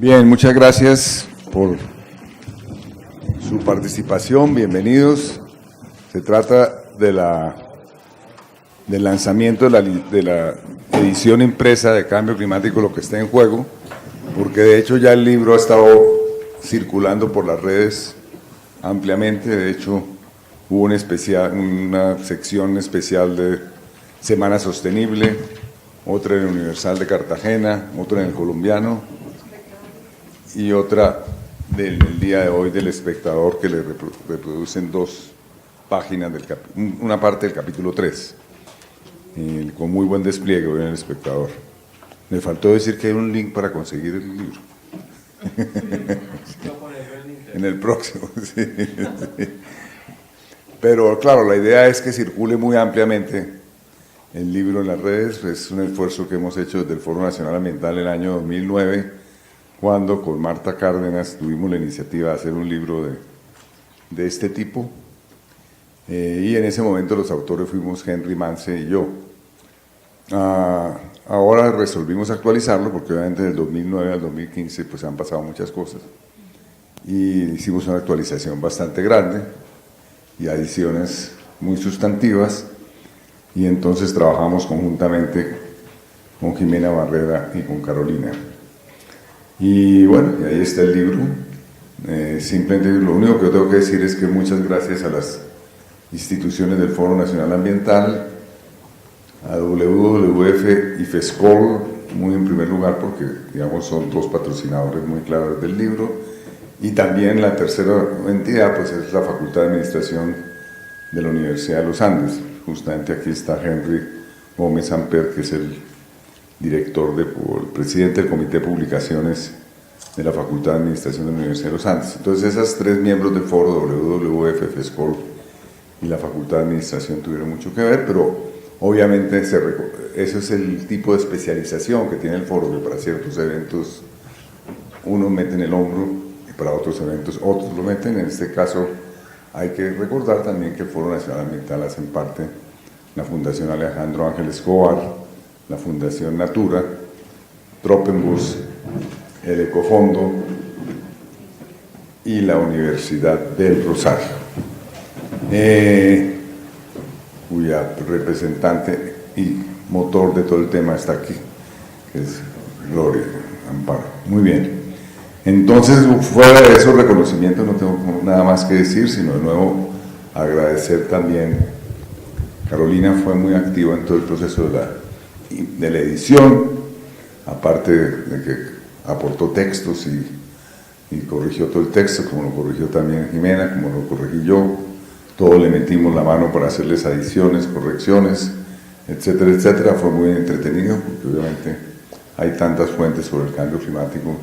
Bien, muchas gracias por su participación, bienvenidos. Se trata del lanzamiento de la edición impresa de Cambio Climático, lo que está en juego, porque de hecho ya el libro ha estado circulando por las redes ampliamente. De hecho hubo una sección especial de Semana Sostenible, otra en el Universal de Cartagena, otra en el Colombiano y otra del día de hoy del Espectador, que le reproducen dos páginas, una parte del capítulo 3, con muy buen despliegue hoy en el Espectador. Me faltó decir que hay un link para conseguir el libro. En el próximo, sí. Pero claro, la idea es que circule muy ampliamente el libro en las redes. Es un esfuerzo que hemos hecho desde el Foro Nacional Ambiental en el año 2009, cuando con Marta Cárdenas tuvimos la iniciativa de hacer un libro de este tipo, y en ese momento los autores fuimos Henry Mance y yo. Ahora resolvimos actualizarlo porque obviamente del 2009 al 2015 pues han pasado muchas cosas, y hicimos una actualización bastante grande y adiciones muy sustantivas, y entonces trabajamos conjuntamente con Jimena Barrera y con Carolina. Y bueno, ahí está el libro. Simplemente lo único que tengo que decir es que muchas gracias a las instituciones del Foro Nacional Ambiental, a WWF y FESCOL, muy en primer lugar porque digamos son dos patrocinadores muy claros del libro, y también la tercera entidad pues es la Facultad de Administración de la Universidad de los Andes. Justamente aquí está Henry Gómez Amper, que es el director, el presidente del Comité de Publicaciones de la Facultad de Administración de la Universidad de los Andes. Entonces esas tres miembros del foro, WWF, FESCOL y la Facultad de Administración, tuvieron mucho que ver, pero obviamente eso es el tipo de especialización que tiene el foro, que para ciertos eventos unos meten el hombro y para otros eventos otros lo meten. En este caso hay que recordar también que el Foro Nacional Ambiental hacen parte la Fundación Alejandro Ángel Escobar, la Fundación Natura, Tropenbus, el Ecofondo y la Universidad del Rosario, cuya representante y motor de todo el tema está aquí, que es Gloria Amparo. Muy bien. Entonces, fuera de esos reconocimientos no tengo nada más que decir, sino de nuevo agradecer también. Carolina fue muy activa en todo el proceso de la edición, aparte de que aportó textos y corrigió todo el texto, como lo corrigió también Jimena, como lo corregí yo. Todos le metimos la mano para hacerles adiciones, correcciones, etcétera, etcétera. Fue muy entretenido porque obviamente hay tantas fuentes sobre el cambio climático,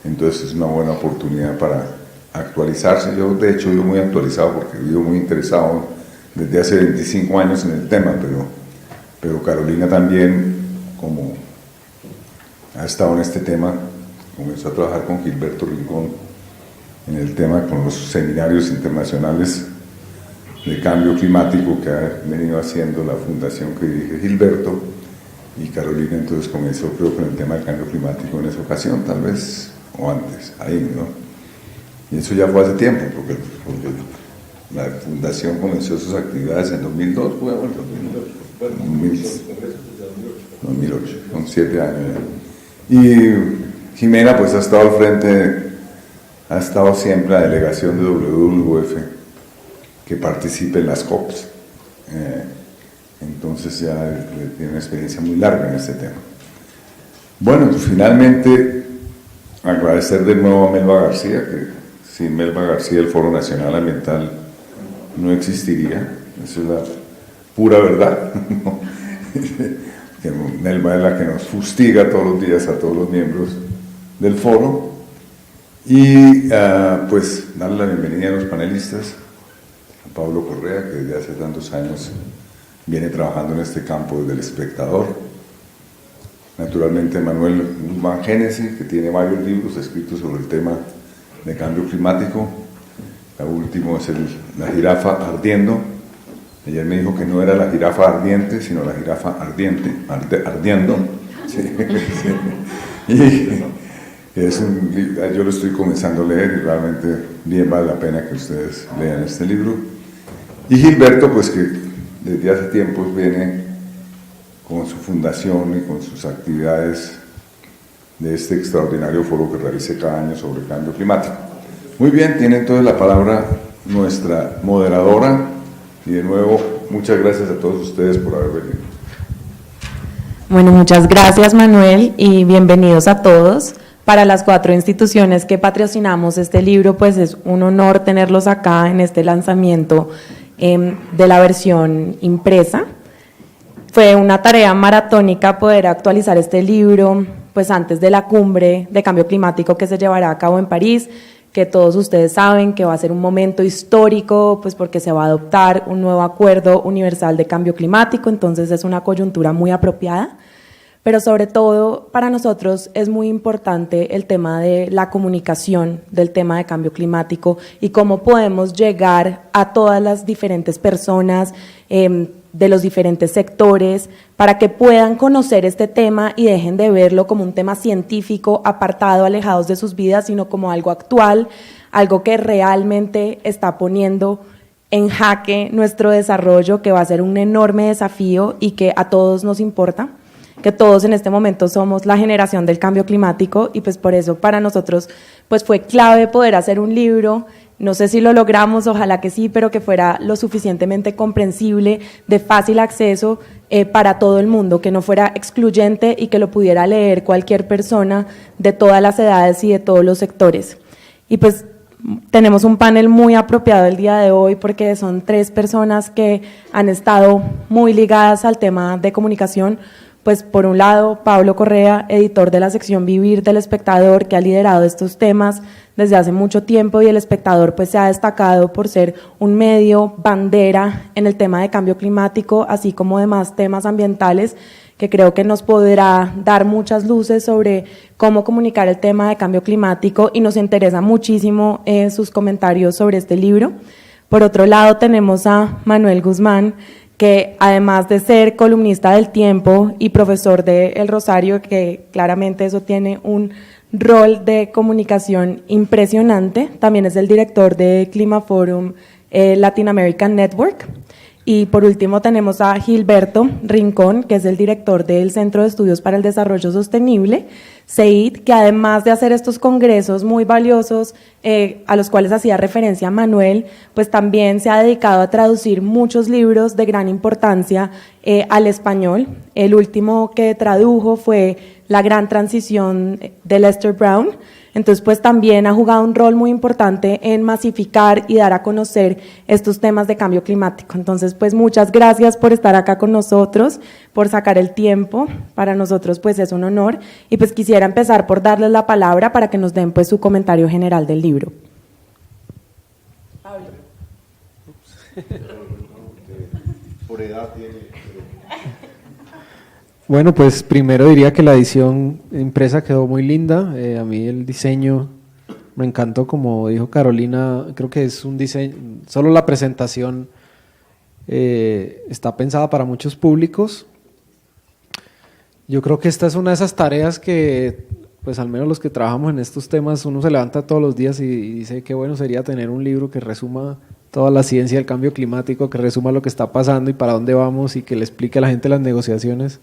entonces es una buena oportunidad para actualizarse. Yo de hecho vivo muy actualizado porque vivo muy interesado desde hace 25 años en el tema, pero Carolina también, como ha estado en este tema, comenzó a trabajar con Gilberto Rincón en el tema, con los seminarios internacionales de cambio climático que ha venido haciendo la fundación que dirige Gilberto, y Carolina entonces comenzó, creo, con el tema del cambio climático en esa ocasión, tal vez, o antes, ahí, ¿no? Y eso ya fue hace tiempo, porque la fundación comenzó sus actividades en 2002, fue bueno, 2008, con 7 años ya. Y Jimena pues ha estado al frente, ha estado siempre la delegación de WWF que participe en las COPs, entonces ya tiene una experiencia muy larga en este tema. Bueno, finalmente agradecer de nuevo a Melba García, que sin Melba García el Foro Nacional Ambiental no existiría, esa es la pura verdad. Que Melba es la que nos fustiga todos los días a todos los miembros del foro. Y pues darle la bienvenida a los panelistas, a Pablo Correa, que desde hace tantos años viene trabajando en este campo desde el Espectador. Naturalmente Manuel Guzmán Génesi, que tiene varios libros escritos sobre el tema de cambio climático. El último es La jirafa ardiendo. Ayer me dijo que no era la jirafa ardiente, sino la jirafa ardiente, ardiendo. Sí, sí. Y Yo lo estoy comenzando a leer y realmente bien vale la pena que ustedes lean este libro. Y Gilberto, pues que desde hace tiempos viene con su fundación y con sus actividades de este extraordinario foro que realice cada año sobre el cambio climático. Muy bien, tiene entonces la palabra nuestra moderadora y de nuevo muchas gracias a todos ustedes por haber venido. Bueno, muchas gracias Manuel y bienvenidos a todos. Para las 4 instituciones que patrocinamos este libro, pues es un honor tenerlos acá en este lanzamiento de la versión impresa. Fue una tarea maratónica poder actualizar este libro pues antes de la cumbre de cambio climático que se llevará a cabo en París, que todos ustedes saben que va a ser un momento histórico, pues porque se va a adoptar un nuevo acuerdo universal de cambio climático, entonces es una coyuntura muy apropiada. Pero sobre todo para nosotros es muy importante el tema de la comunicación del tema de cambio climático y cómo podemos llegar a todas las diferentes personas de los diferentes sectores para que puedan conocer este tema y dejen de verlo como un tema científico apartado, alejados de sus vidas, sino como algo actual, algo que realmente está poniendo en jaque nuestro desarrollo, que va a ser un enorme desafío y que a todos nos importa, que todos en este momento somos la generación del cambio climático y pues por eso para nosotros pues fue clave poder hacer un libro, no sé si lo logramos, ojalá que sí, pero que fuera lo suficientemente comprensible, de fácil acceso para todo el mundo, que no fuera excluyente y que lo pudiera leer cualquier persona de todas las edades y de todos los sectores. Y pues tenemos un panel muy apropiado el día de hoy porque son 3 personas que han estado muy ligadas al tema de comunicación. Pues por un lado, Pablo Correa, editor de la sección Vivir del Espectador, que ha liderado estos temas desde hace mucho tiempo y El Espectador pues se ha destacado por ser un medio bandera en el tema de cambio climático, así como demás temas ambientales, que creo que nos podrá dar muchas luces sobre cómo comunicar el tema de cambio climático y nos interesa muchísimo sus comentarios sobre este libro. Por otro lado, tenemos a Manuel Guzmán, que además de ser columnista del Tiempo y profesor de El Rosario, que claramente eso tiene un rol de comunicación impresionante, también es el director de Climaforum Latin American Network. Y por último tenemos a Gilberto Rincón, que es el director del Centro de Estudios para el Desarrollo Sostenible, CEID, que además de hacer estos congresos muy valiosos a los cuales hacía referencia Manuel, pues también se ha dedicado a traducir muchos libros de gran importancia al español. El último que tradujo fue La Gran Transición de Lester Brown. Entonces, pues también ha jugado un rol muy importante en masificar y dar a conocer estos temas de cambio climático. Entonces, pues muchas gracias por estar acá con nosotros, por sacar el tiempo. Para nosotros, pues es un honor. Y pues quisiera empezar por darles la palabra para que nos den pues su comentario general del libro. Pablo. Por edad tiene... Bueno, pues primero diría que la edición impresa quedó muy linda. A mí el diseño me encantó, como dijo Carolina, creo que es un diseño, solo la presentación está pensada para muchos públicos. Yo creo que esta es una de esas tareas que, pues al menos los que trabajamos en estos temas, uno se levanta todos los días y dice qué bueno sería tener un libro que resuma toda la ciencia del cambio climático, que resuma lo que está pasando y para dónde vamos y que le explique a la gente las negociaciones.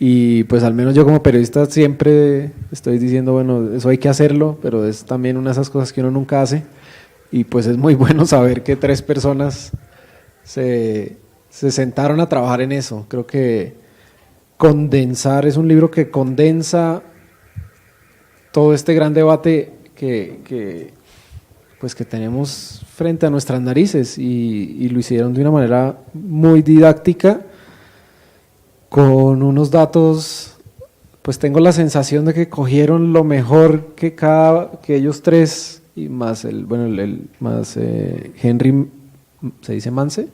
Y pues al menos yo como periodista siempre estoy diciendo, bueno, eso hay que hacerlo, pero es también una de esas cosas que uno nunca hace. Y pues es muy bueno saber que 3 personas se sentaron a trabajar en eso. Creo que condensar, es un libro que condensa todo este gran debate que tenemos frente a nuestras narices y lo hicieron de una manera muy didáctica, con unos datos, pues tengo la sensación de que cogieron lo mejor que ellos 3 y más Henry, ¿se dice Mance?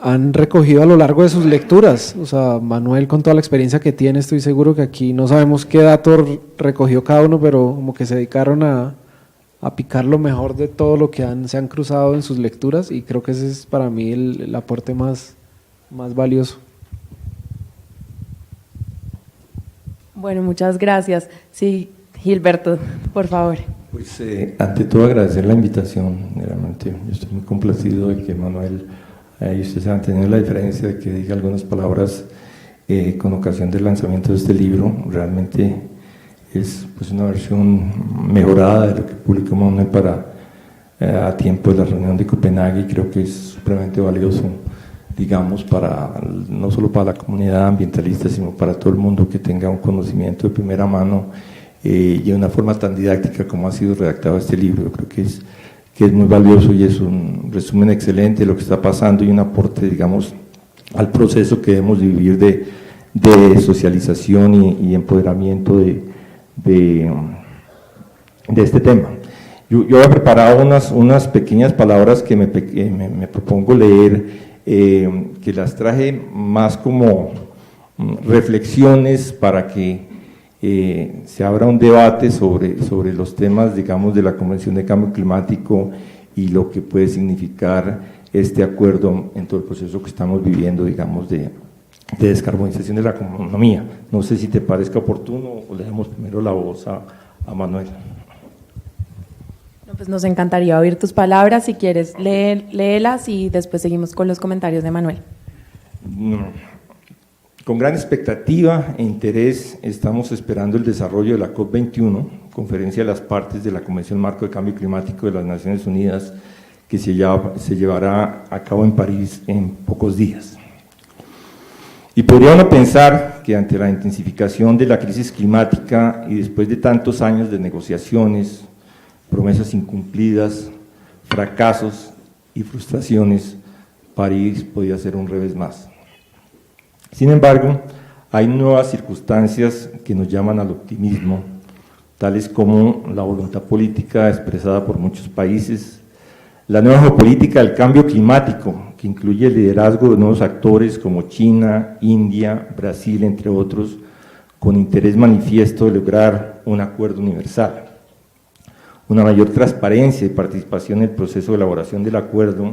Han recogido a lo largo de sus lecturas. O sea, Manuel, con toda la experiencia que tiene, estoy seguro que aquí no sabemos qué datos recogió cada uno, pero como que se dedicaron a picar lo mejor de todo lo que se han cruzado en sus lecturas, y creo que ese es para mí el aporte más valioso. Bueno, muchas gracias. Sí, Gilberto, por favor. Pues ante todo agradecer la invitación, realmente yo estoy muy complacido de que Manuel y ustedes han tenido la diferencia de que diga algunas palabras con ocasión del lanzamiento de este libro. Realmente es pues una versión mejorada de lo que publicó Manuel a tiempo de la reunión de Copenhague, y creo que es supremamente valioso, digamos, no solo para la comunidad ambientalista, sino para todo el mundo que tenga un conocimiento de primera mano y de una forma tan didáctica como ha sido redactado este libro. Yo creo que es muy valioso y es un resumen excelente de lo que está pasando y un aporte, digamos, al proceso que debemos vivir de socialización y empoderamiento de este tema. Yo he preparado unas pequeñas palabras que me propongo leer, que las traje más como reflexiones para que se abra un debate sobre los temas, digamos, de la Convención de Cambio Climático y lo que puede significar este acuerdo en todo el proceso que estamos viviendo, digamos, de descarbonización de la economía. No sé si te parezca oportuno o le damos primero la voz a Manuel. No, pues nos encantaría oír tus palabras. Si quieres, léelas y después seguimos con los comentarios de Manuel. Con gran expectativa e interés estamos esperando el desarrollo de la COP21, Conferencia de las Partes de la Convención Marco de Cambio Climático de las Naciones Unidas, que se llevará a cabo en París en pocos días. Y podría uno pensar que ante la intensificación de la crisis climática y después de tantos años de negociaciones, promesas incumplidas, fracasos y frustraciones, París podía ser un revés más. Sin embargo, hay nuevas circunstancias que nos llaman al optimismo, tales como la voluntad política expresada por muchos países, la nueva geopolítica del cambio climático, que incluye el liderazgo de nuevos actores como China, India, Brasil, entre otros, con interés manifiesto de lograr un acuerdo universal. Una mayor transparencia y participación en el proceso de elaboración del acuerdo,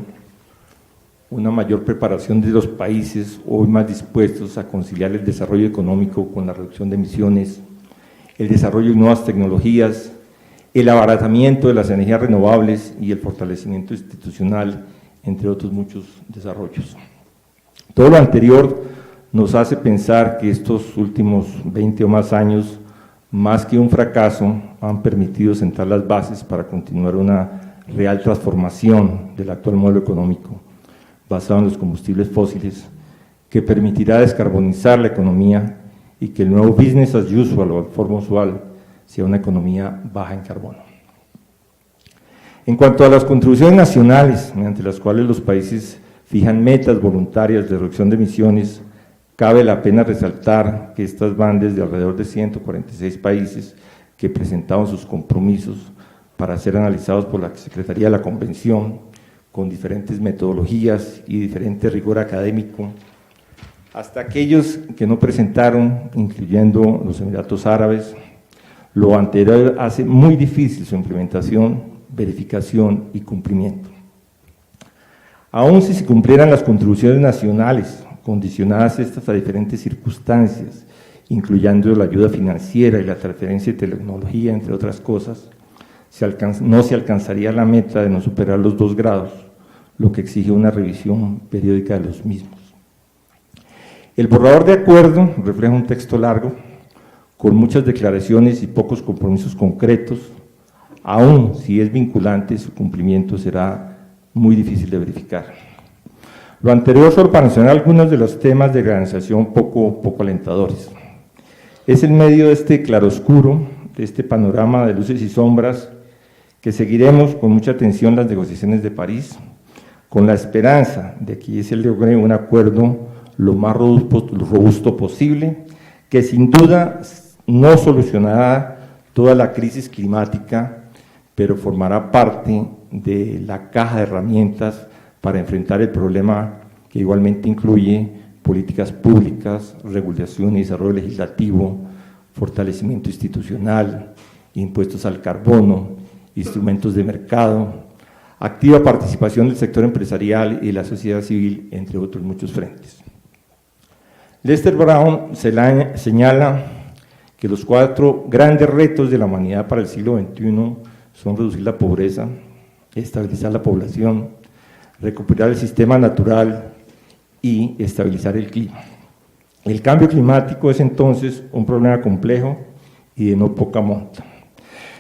una mayor preparación de los países hoy más dispuestos a conciliar el desarrollo económico con la reducción de emisiones, el desarrollo de nuevas tecnologías, el abaratamiento de las energías renovables y el fortalecimiento institucional, entre otros muchos desarrollos. Todo lo anterior nos hace pensar que estos últimos 20 o más años, más que un fracaso, han permitido sentar las bases para continuar una real transformación del actual modelo económico, basado en los combustibles fósiles, que permitirá descarbonizar la economía y que el nuevo business as usual o forma usual sea una economía baja en carbono. En cuanto a las contribuciones nacionales, mediante las cuales los países fijan metas voluntarias de reducción de emisiones, cabe la pena resaltar que estas van desde alrededor de 146 países que presentaron sus compromisos para ser analizados por la Secretaría de la Convención, con diferentes metodologías y diferente rigor académico, hasta aquellos que no presentaron, incluyendo los Emiratos Árabes. Lo anterior hace muy difícil su implementación, verificación y cumplimiento. Aun si se cumplieran las contribuciones nacionales, condicionadas estas a diferentes circunstancias, incluyendo la ayuda financiera y la transferencia de tecnología, entre otras cosas, no se alcanzaría la meta de no superar los 2 grados, lo que exige una revisión periódica de los mismos. El borrador de acuerdo refleja un texto largo, con muchas declaraciones y pocos compromisos concretos. Aún si es vinculante, su cumplimiento será muy difícil de verificar. Lo anterior solo para mencionar algunos de los temas de organización poco alentadores. Es en medio de este claroscuro, de este panorama de luces y sombras, que seguiremos con mucha atención las negociaciones de París, con la esperanza de que se logre un acuerdo lo más robusto posible, que sin duda no solucionará toda la crisis climática, pero formará parte de la caja de herramientas para enfrentar el problema, que igualmente incluye políticas públicas, regulación y desarrollo legislativo, fortalecimiento institucional, impuestos al carbono, instrumentos de mercado, activa participación del sector empresarial y de la sociedad civil, entre otros muchos frentes. Lester Brown señala que los 4 grandes retos de la humanidad para el siglo XXI son reducir la pobreza, estabilizar la población, recuperar el sistema natural y estabilizar el clima. El cambio climático es entonces un problema complejo y de no poca monta.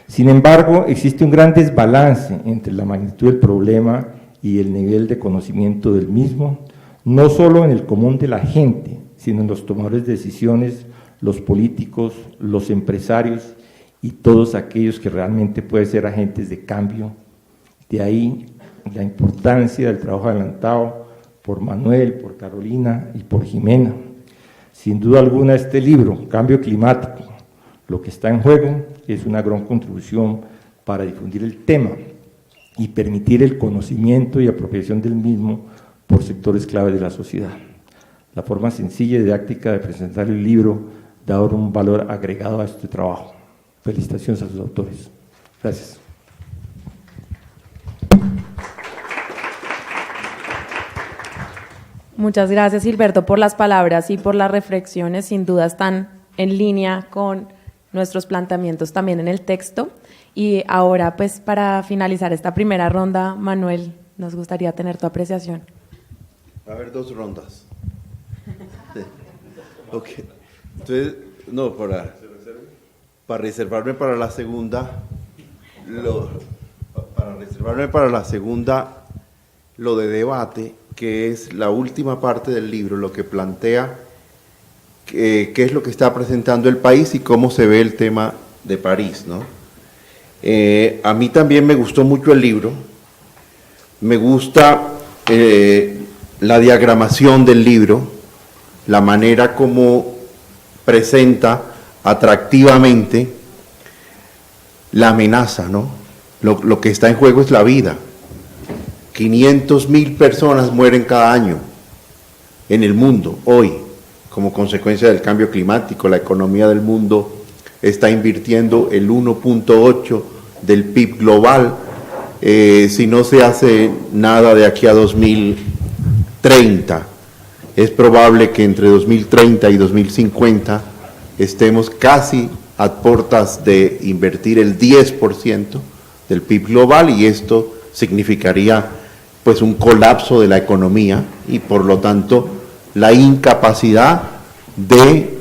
Sin embargo, existe un gran desbalance entre la magnitud del problema y el nivel de conocimiento del mismo, no solo en el común de la gente, sino en los tomadores de decisiones, los políticos, los empresarios y todos aquellos que realmente pueden ser agentes de cambio. De ahí la importancia del trabajo adelantado por Manuel, por Carolina y por Jimena. Sin duda alguna este libro, Cambio Climático, lo que está en juego es una gran contribución para difundir el tema y permitir el conocimiento y apropiación del mismo por sectores clave de la sociedad. La forma sencilla y didáctica de presentar el libro da ahora un valor agregado a este trabajo. Felicitaciones a sus autores. Gracias. Muchas gracias, Gilberto, por las palabras y por las reflexiones. Sin duda están en línea con nuestros planteamientos también en el texto. Y ahora, pues, para finalizar esta primera ronda, Manuel, nos gustaría tener tu apreciación. Va a haber 2 rondas. Sí. Ok. Entonces, no, para reservarme para la segunda, lo de debate, que es la última parte del libro, lo que plantea qué es lo que está presentando el país y cómo se ve el tema de París, ¿no? A mí también me gustó mucho el libro, me gusta la diagramación del libro, la manera como presenta atractivamente la amenaza, ¿no? Lo que está en juego es la vida. 500.000 personas mueren cada año en el mundo, hoy, como consecuencia del cambio climático. La economía del mundo está invirtiendo el 1.8 del PIB global, si no se hace nada de aquí a 2030. Es probable que entre 2030 y 2050 estemos casi a puertas de invertir el 10% del PIB global, y esto significaría pues un colapso de la economía y por lo tanto la incapacidad de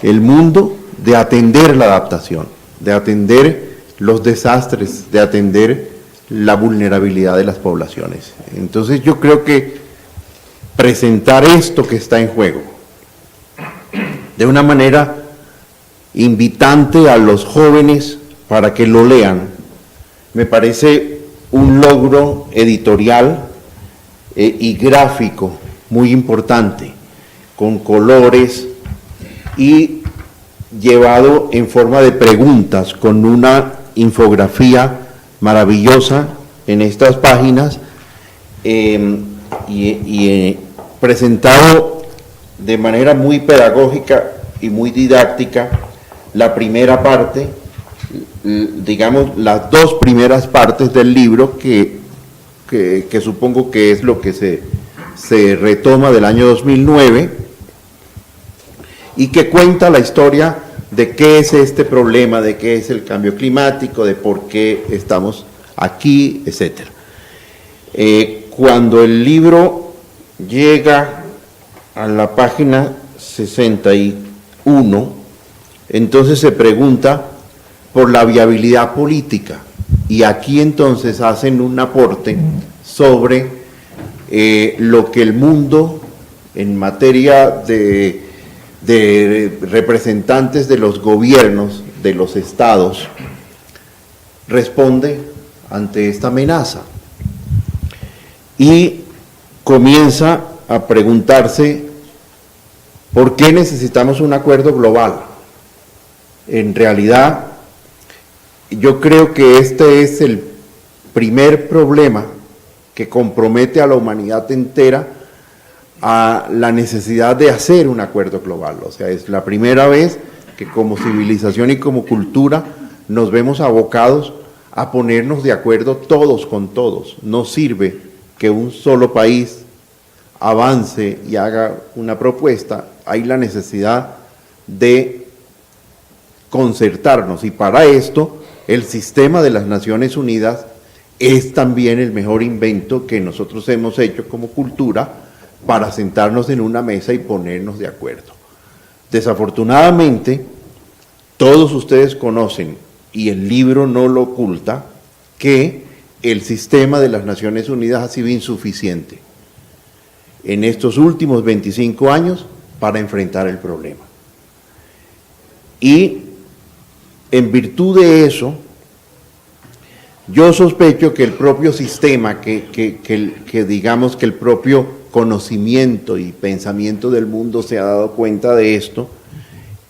el mundo de atender la adaptación, de atender los desastres, de atender la vulnerabilidad de las poblaciones. Entonces yo creo que presentar esto que está en juego de una manera invitante a los jóvenes para que lo lean, me parece un logro editorial y gráfico muy importante, con colores y llevado en forma de preguntas, con una infografía maravillosa en estas páginas y presentado de manera muy pedagógica y muy didáctica la primera parte, digamos, las 2 primeras partes del libro que supongo que es lo que se retoma del año 2009 y que cuenta la historia de qué es este problema, de qué es el cambio climático, de por qué estamos aquí, etc. Cuando el libro llega a la página 61, entonces se pregunta por la viabilidad política, y aquí entonces hacen un aporte sobre lo que el mundo en materia de representantes de los gobiernos, de los estados, responde ante esta amenaza y comienza a preguntarse por qué necesitamos un acuerdo global. En realidad, yo creo que este es el primer problema que compromete a la humanidad entera a la necesidad de hacer un acuerdo global. O sea, es la primera vez que como civilización y como cultura nos vemos abocados a ponernos de acuerdo todos con todos. No sirve que un solo país avance y haga una propuesta. Hay la necesidad de concertarnos, y para esto el sistema de las Naciones Unidas es también el mejor invento que nosotros hemos hecho como cultura para sentarnos en una mesa y ponernos de acuerdo. Desafortunadamente, todos ustedes conocen, y el libro no lo oculta, que el sistema de las Naciones Unidas ha sido insuficiente en estos últimos 25 años para enfrentar el problema. Y en virtud de eso, yo sospecho que el propio sistema, que digamos que el propio conocimiento y pensamiento del mundo se ha dado cuenta de esto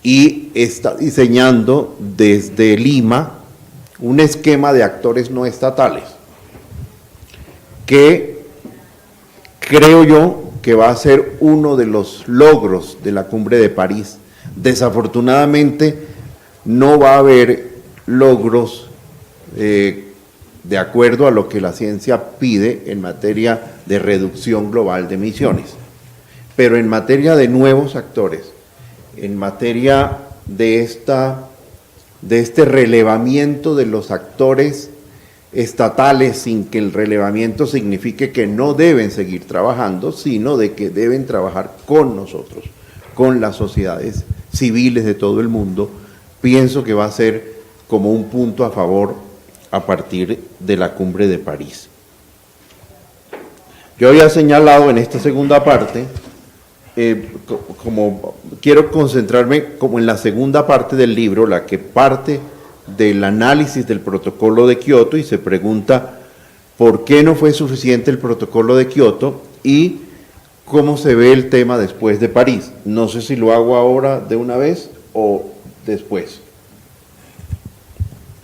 y está diseñando desde Lima un esquema de actores no estatales que creo yo que va a ser uno de los logros de la Cumbre de París. Desafortunadamente no va a haber logros de acuerdo a lo que la ciencia pide en materia de reducción global de emisiones, pero en materia de nuevos actores, en materia de este relevamiento de los actores estatales, sin que el relevamiento signifique que no deben seguir trabajando, sino de que deben trabajar con nosotros, con las sociedades civiles de todo el mundo, pienso que va a ser como un punto a favor a partir de la Cumbre de París. Yo había señalado en esta segunda parte, como quiero concentrarme como en la segunda parte del libro, la que parte del análisis del protocolo de Kioto y se pregunta por qué no fue suficiente el protocolo de Kioto y cómo se ve el tema después de París. No sé si lo hago ahora de una vez o después.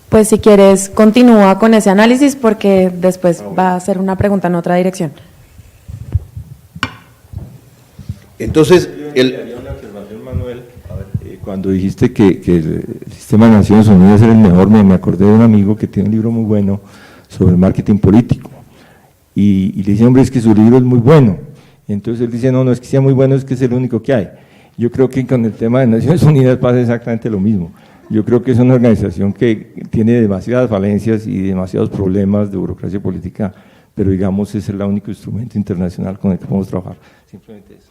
Pues si quieres, continúa con ese análisis porque después va a hacer una pregunta en otra dirección. Entonces, Haría una observación, Manuel. Cuando dijiste que el sistema de Naciones Unidas era el mejor, me acordé de un amigo que tiene un libro muy bueno sobre el marketing político. Y le dice, hombre, es que su libro es muy bueno. Y entonces él dice, no es que sea muy bueno, es que es el único que hay. Yo creo que con el tema de Naciones Unidas pasa exactamente lo mismo. Yo creo que es una organización que tiene demasiadas falencias y demasiados problemas de burocracia política, pero digamos es el único instrumento internacional con el que podemos trabajar. Simplemente eso.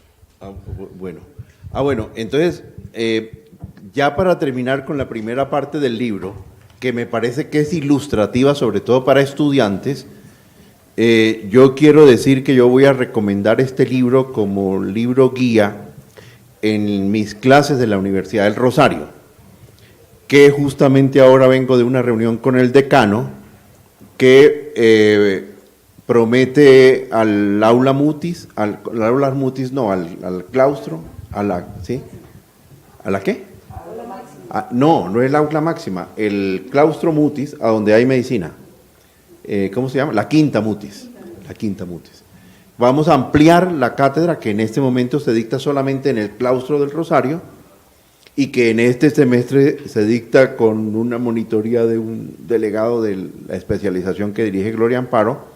Bueno, entonces, ya para terminar con la primera parte del libro, que me parece que es ilustrativa, sobre todo para estudiantes, yo quiero decir que yo voy a recomendar este libro como libro guía en mis clases de la Universidad del Rosario, que justamente ahora vengo de una reunión con el decano que promete al aula mutis, al claustro, ¿a la qué? No es el aula máxima, el claustro mutis, a donde hay medicina. ¿Cómo se llama? La quinta mutis. Vamos a ampliar la cátedra que en este momento se dicta solamente en el claustro del Rosario y que en este semestre se dicta con una monitoría de un delegado de la especialización que dirige Gloria Amparo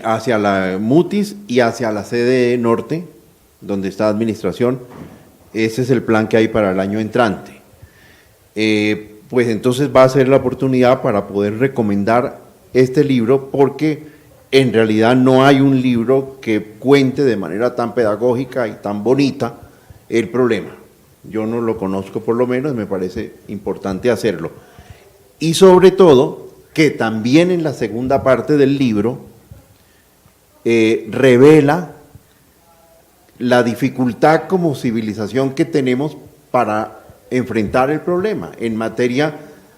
hacia la Mutis y hacia la sede norte, donde está administración. Ese es el plan que hay para el año entrante. Pues entonces va a ser la oportunidad para poder recomendar este libro, porque en realidad no hay un libro que cuente de manera tan pedagógica y tan bonita el problema. Yo no lo conozco, por lo menos, me parece importante hacerlo. Y sobre todo, que también en la segunda parte del libro revela la dificultad como civilización que tenemos para enfrentar el problema. En materia,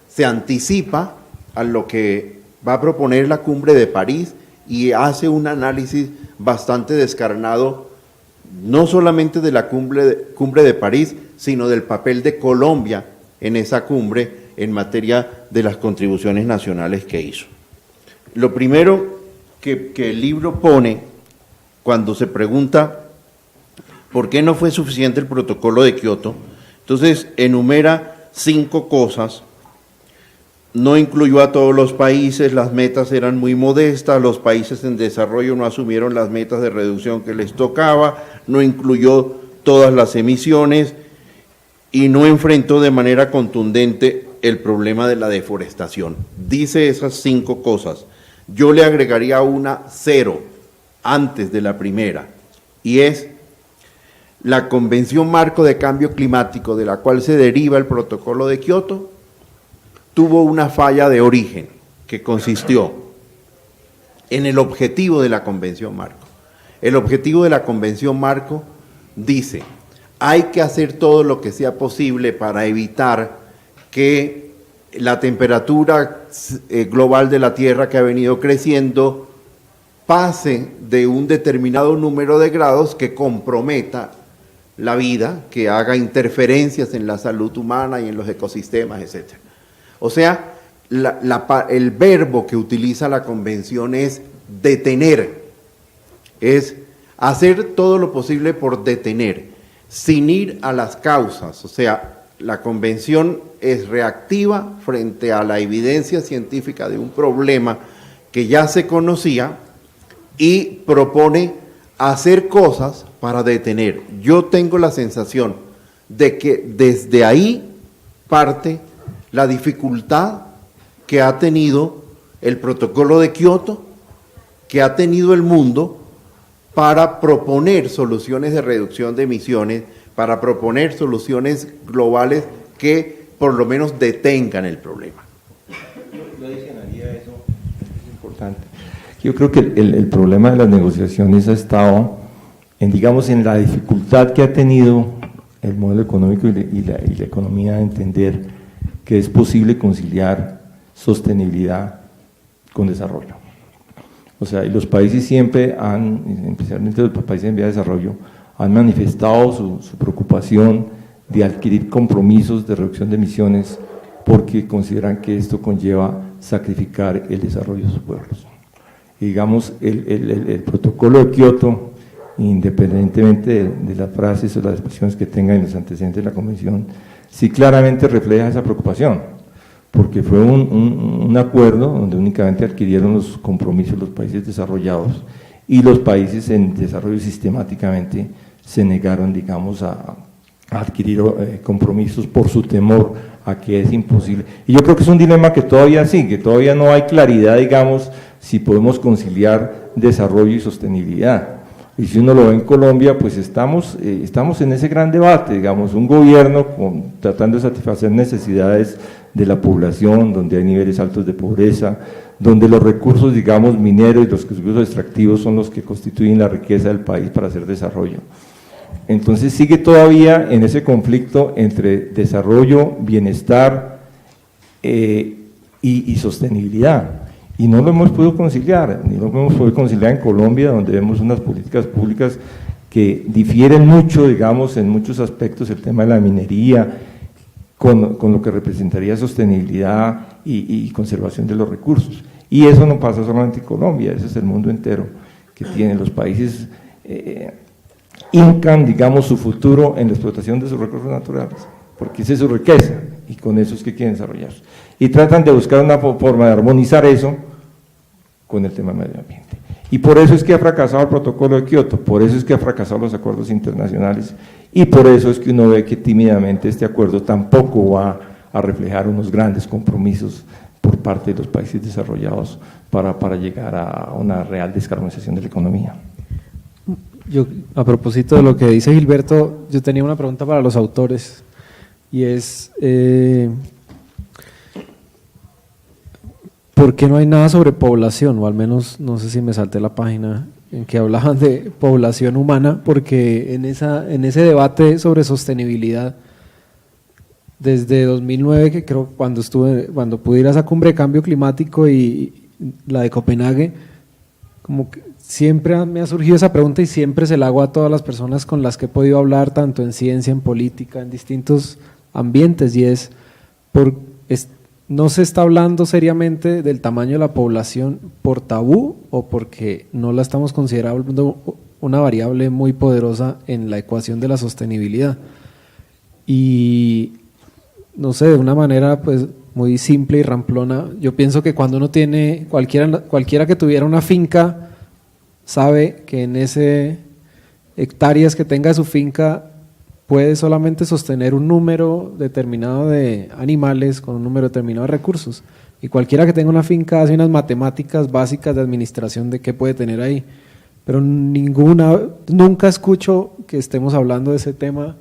se anticipa a lo que va a proponer la Cumbre de París y hace un análisis bastante descarnado, no solamente de la cumbre de París, sino del papel de Colombia en esa cumbre en materia de las contribuciones nacionales que hizo. Lo primero que el libro pone, cuando se pregunta por qué no fue suficiente el protocolo de Kioto, entonces enumera 5 cosas. No incluyó a todos los países, las metas eran muy modestas, los países en desarrollo no asumieron las metas de reducción que les tocaba, no incluyó todas las emisiones y no enfrentó de manera contundente el problema de la deforestación. Dice esas 5 cosas. Yo le agregaría una 0 antes de la primera, y es la Convención Marco de Cambio Climático, de la cual se deriva el Protocolo de Kioto, tuvo una falla de origen que consistió en el objetivo de la Convención Marco. El objetivo de la Convención Marco dice: hay que hacer todo lo que sea posible para evitar que la temperatura global de la Tierra, que ha venido creciendo, pase de un determinado número de grados que comprometa la vida, que haga interferencias en la salud humana y en los ecosistemas, etc. O sea, el verbo que utiliza la Convención es detener, es hacer todo lo posible por detener, sin ir a las causas. O sea, la Convención es reactiva frente a la evidencia científica de un problema que ya se conocía y propone hacer cosas para detener. Yo tengo la sensación de que desde ahí parte la dificultad que ha tenido el Protocolo de Kioto, que ha tenido el mundo para proponer soluciones de reducción de emisiones, para proponer soluciones globales que por lo menos detengan el problema. Yo adicionaría eso, es importante. Yo creo que el problema de las negociaciones ha estado en la dificultad que ha tenido el modelo económico y la economía de entender que es posible conciliar sostenibilidad con desarrollo. O sea, y los países siempre especialmente los países en vía de desarrollo, han manifestado su preocupación de adquirir compromisos de reducción de emisiones porque consideran que esto conlleva sacrificar el desarrollo de sus pueblos. Y digamos, el protocolo de Kioto, independientemente de las frases o las expresiones que tengan en los antecedentes de la Convención, sí claramente refleja esa preocupación, porque fue un acuerdo donde únicamente adquirieron los compromisos los países desarrollados y los países en desarrollo sistemáticamente se negaron, digamos, a adquirir compromisos por su temor a que es imposible. Y yo creo que es un dilema que todavía sigue, todavía no hay claridad, digamos, si podemos conciliar desarrollo y sostenibilidad. Y si uno lo ve en Colombia, pues estamos en ese gran debate, digamos, un gobierno tratando de satisfacer necesidades de la población, donde hay niveles altos de pobreza, donde los recursos, digamos, mineros y los recursos extractivos son los que constituyen la riqueza del país para hacer desarrollo. Entonces sigue todavía en ese conflicto entre desarrollo, bienestar y sostenibilidad. Y no lo hemos podido conciliar, ni lo hemos podido conciliar en Colombia, donde vemos unas políticas públicas que difieren mucho, digamos, en muchos aspectos, el tema de la minería, con lo que representaría sostenibilidad y conservación de los recursos. Y eso no pasa solamente en Colombia, ese es el mundo entero que tiene. Los países hincan, digamos, su futuro en la explotación de sus recursos naturales, porque esa es su riqueza, y con eso es que quieren desarrollarse. Y tratan de buscar una forma de armonizar eso con el tema del medio ambiente. Y por eso es que ha fracasado el protocolo de Kioto, por eso es que ha fracasado los acuerdos internacionales, y por eso es que uno ve que tímidamente este acuerdo tampoco va a reflejar unos grandes compromisos por parte de los países desarrollados para llegar a una real descarbonización de la economía. Yo, a propósito de lo que dice Gilberto, yo tenía una pregunta para los autores, y es ¿por qué no hay nada sobre población? O al menos, no sé si me salté la página en que hablaban de población humana, porque en ese debate sobre sostenibilidad, desde 2009, que creo cuando pude ir a esa cumbre de cambio climático y la de Copenhague, como que siempre me ha surgido esa pregunta y siempre se la hago a todas las personas con las que he podido hablar, tanto en ciencia, en política, en distintos ambientes, y es ¿no se está hablando seriamente del tamaño de la población por tabú o porque no la estamos considerando una variable muy poderosa en la ecuación de la sostenibilidad? Y no sé, de una manera pues muy simple y ramplona, yo pienso que cuando uno tiene, cualquiera que tuviera una finca sabe que en ese hectáreas que tenga su finca puede solamente sostener un número determinado de animales con un número determinado de recursos. Y cualquiera que tenga una finca hace unas matemáticas básicas de administración de qué puede tener ahí. Pero nunca escucho que estemos hablando de ese tema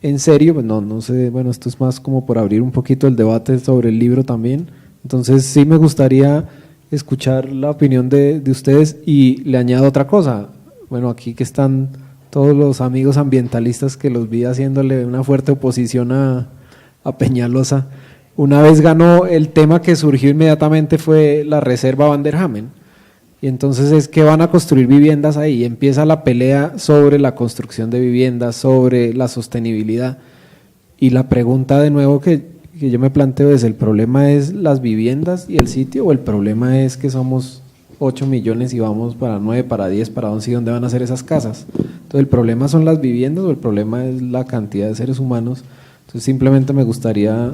en serio. Pues no sé, bueno, esto es más como por abrir un poquito el debate sobre el libro también. Entonces sí me gustaría escuchar la opinión de ustedes, y le añado otra cosa. Bueno, aquí que están todos los amigos ambientalistas que los vi haciéndole una fuerte oposición a Peñalosa. Una vez ganó, el tema que surgió inmediatamente fue la reserva Van der Hamen, y entonces es que van a construir viviendas ahí, y empieza la pelea sobre la construcción de viviendas, sobre la sostenibilidad, y la pregunta de nuevo que yo me planteo es: ¿el problema es las viviendas y el sitio, o el problema es que somos 8 millones y vamos para 9, para 10, para 11, y dónde van a ser esas casas? Entonces, ¿el problema son las viviendas o el problema es la cantidad de seres humanos? Entonces simplemente me gustaría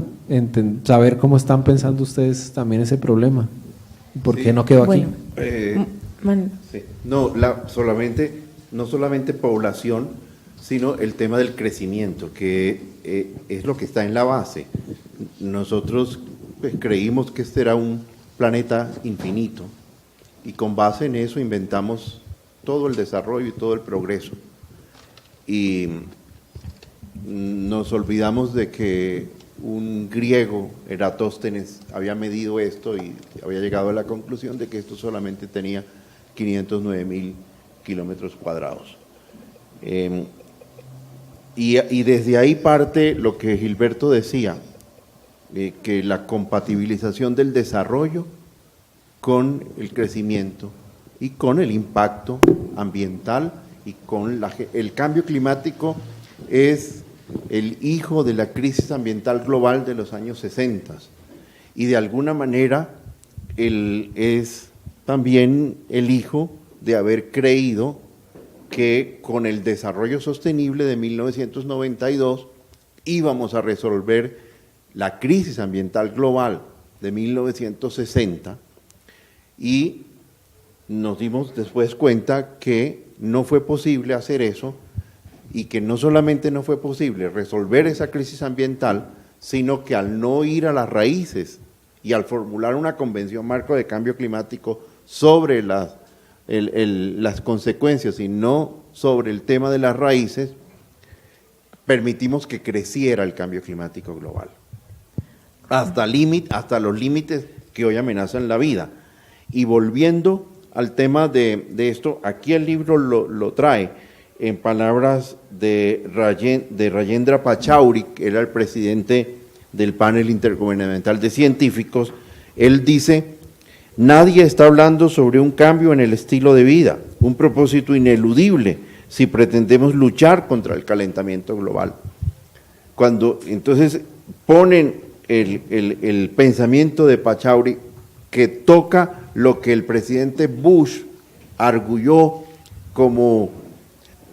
saber cómo están pensando ustedes también ese problema. ¿Por qué no quedó aquí? Sí. No solamente población, sino el tema del crecimiento, que es lo que está en la base. Nosotros pues, creímos que este era un planeta infinito, y con base en eso inventamos todo el desarrollo y todo el progreso. Y nos olvidamos de que un griego, Eratóstenes, había medido esto y había llegado a la conclusión de que esto solamente tenía 509.000 kilómetros cuadrados. Y desde ahí parte lo que Gilberto decía, que la compatibilización del desarrollo con el crecimiento y con el impacto ambiental y con el cambio climático es el hijo de la crisis ambiental global de los años 60, y de alguna manera él es también el hijo de haber creído que con el desarrollo sostenible de 1992 íbamos a resolver la crisis ambiental global de 1960, y nos dimos después cuenta que no fue posible hacer eso, y que no solamente no fue posible resolver esa crisis ambiental, sino que al no ir a las raíces y al formular una convención marco de cambio climático sobre las consecuencias y no sobre el tema de las raíces, permitimos que creciera el cambio climático global, hasta los límites que hoy amenazan la vida. Y volviendo al tema de esto, aquí el libro lo trae en palabras de Rajendra Pachauri, que era el presidente del panel intergubernamental de científicos. Él dice: nadie está hablando sobre un cambio en el estilo de vida, un propósito ineludible si pretendemos luchar contra el calentamiento global. Cuando entonces ponen el pensamiento de Pachauri, que toca lo que el presidente Bush arguyó como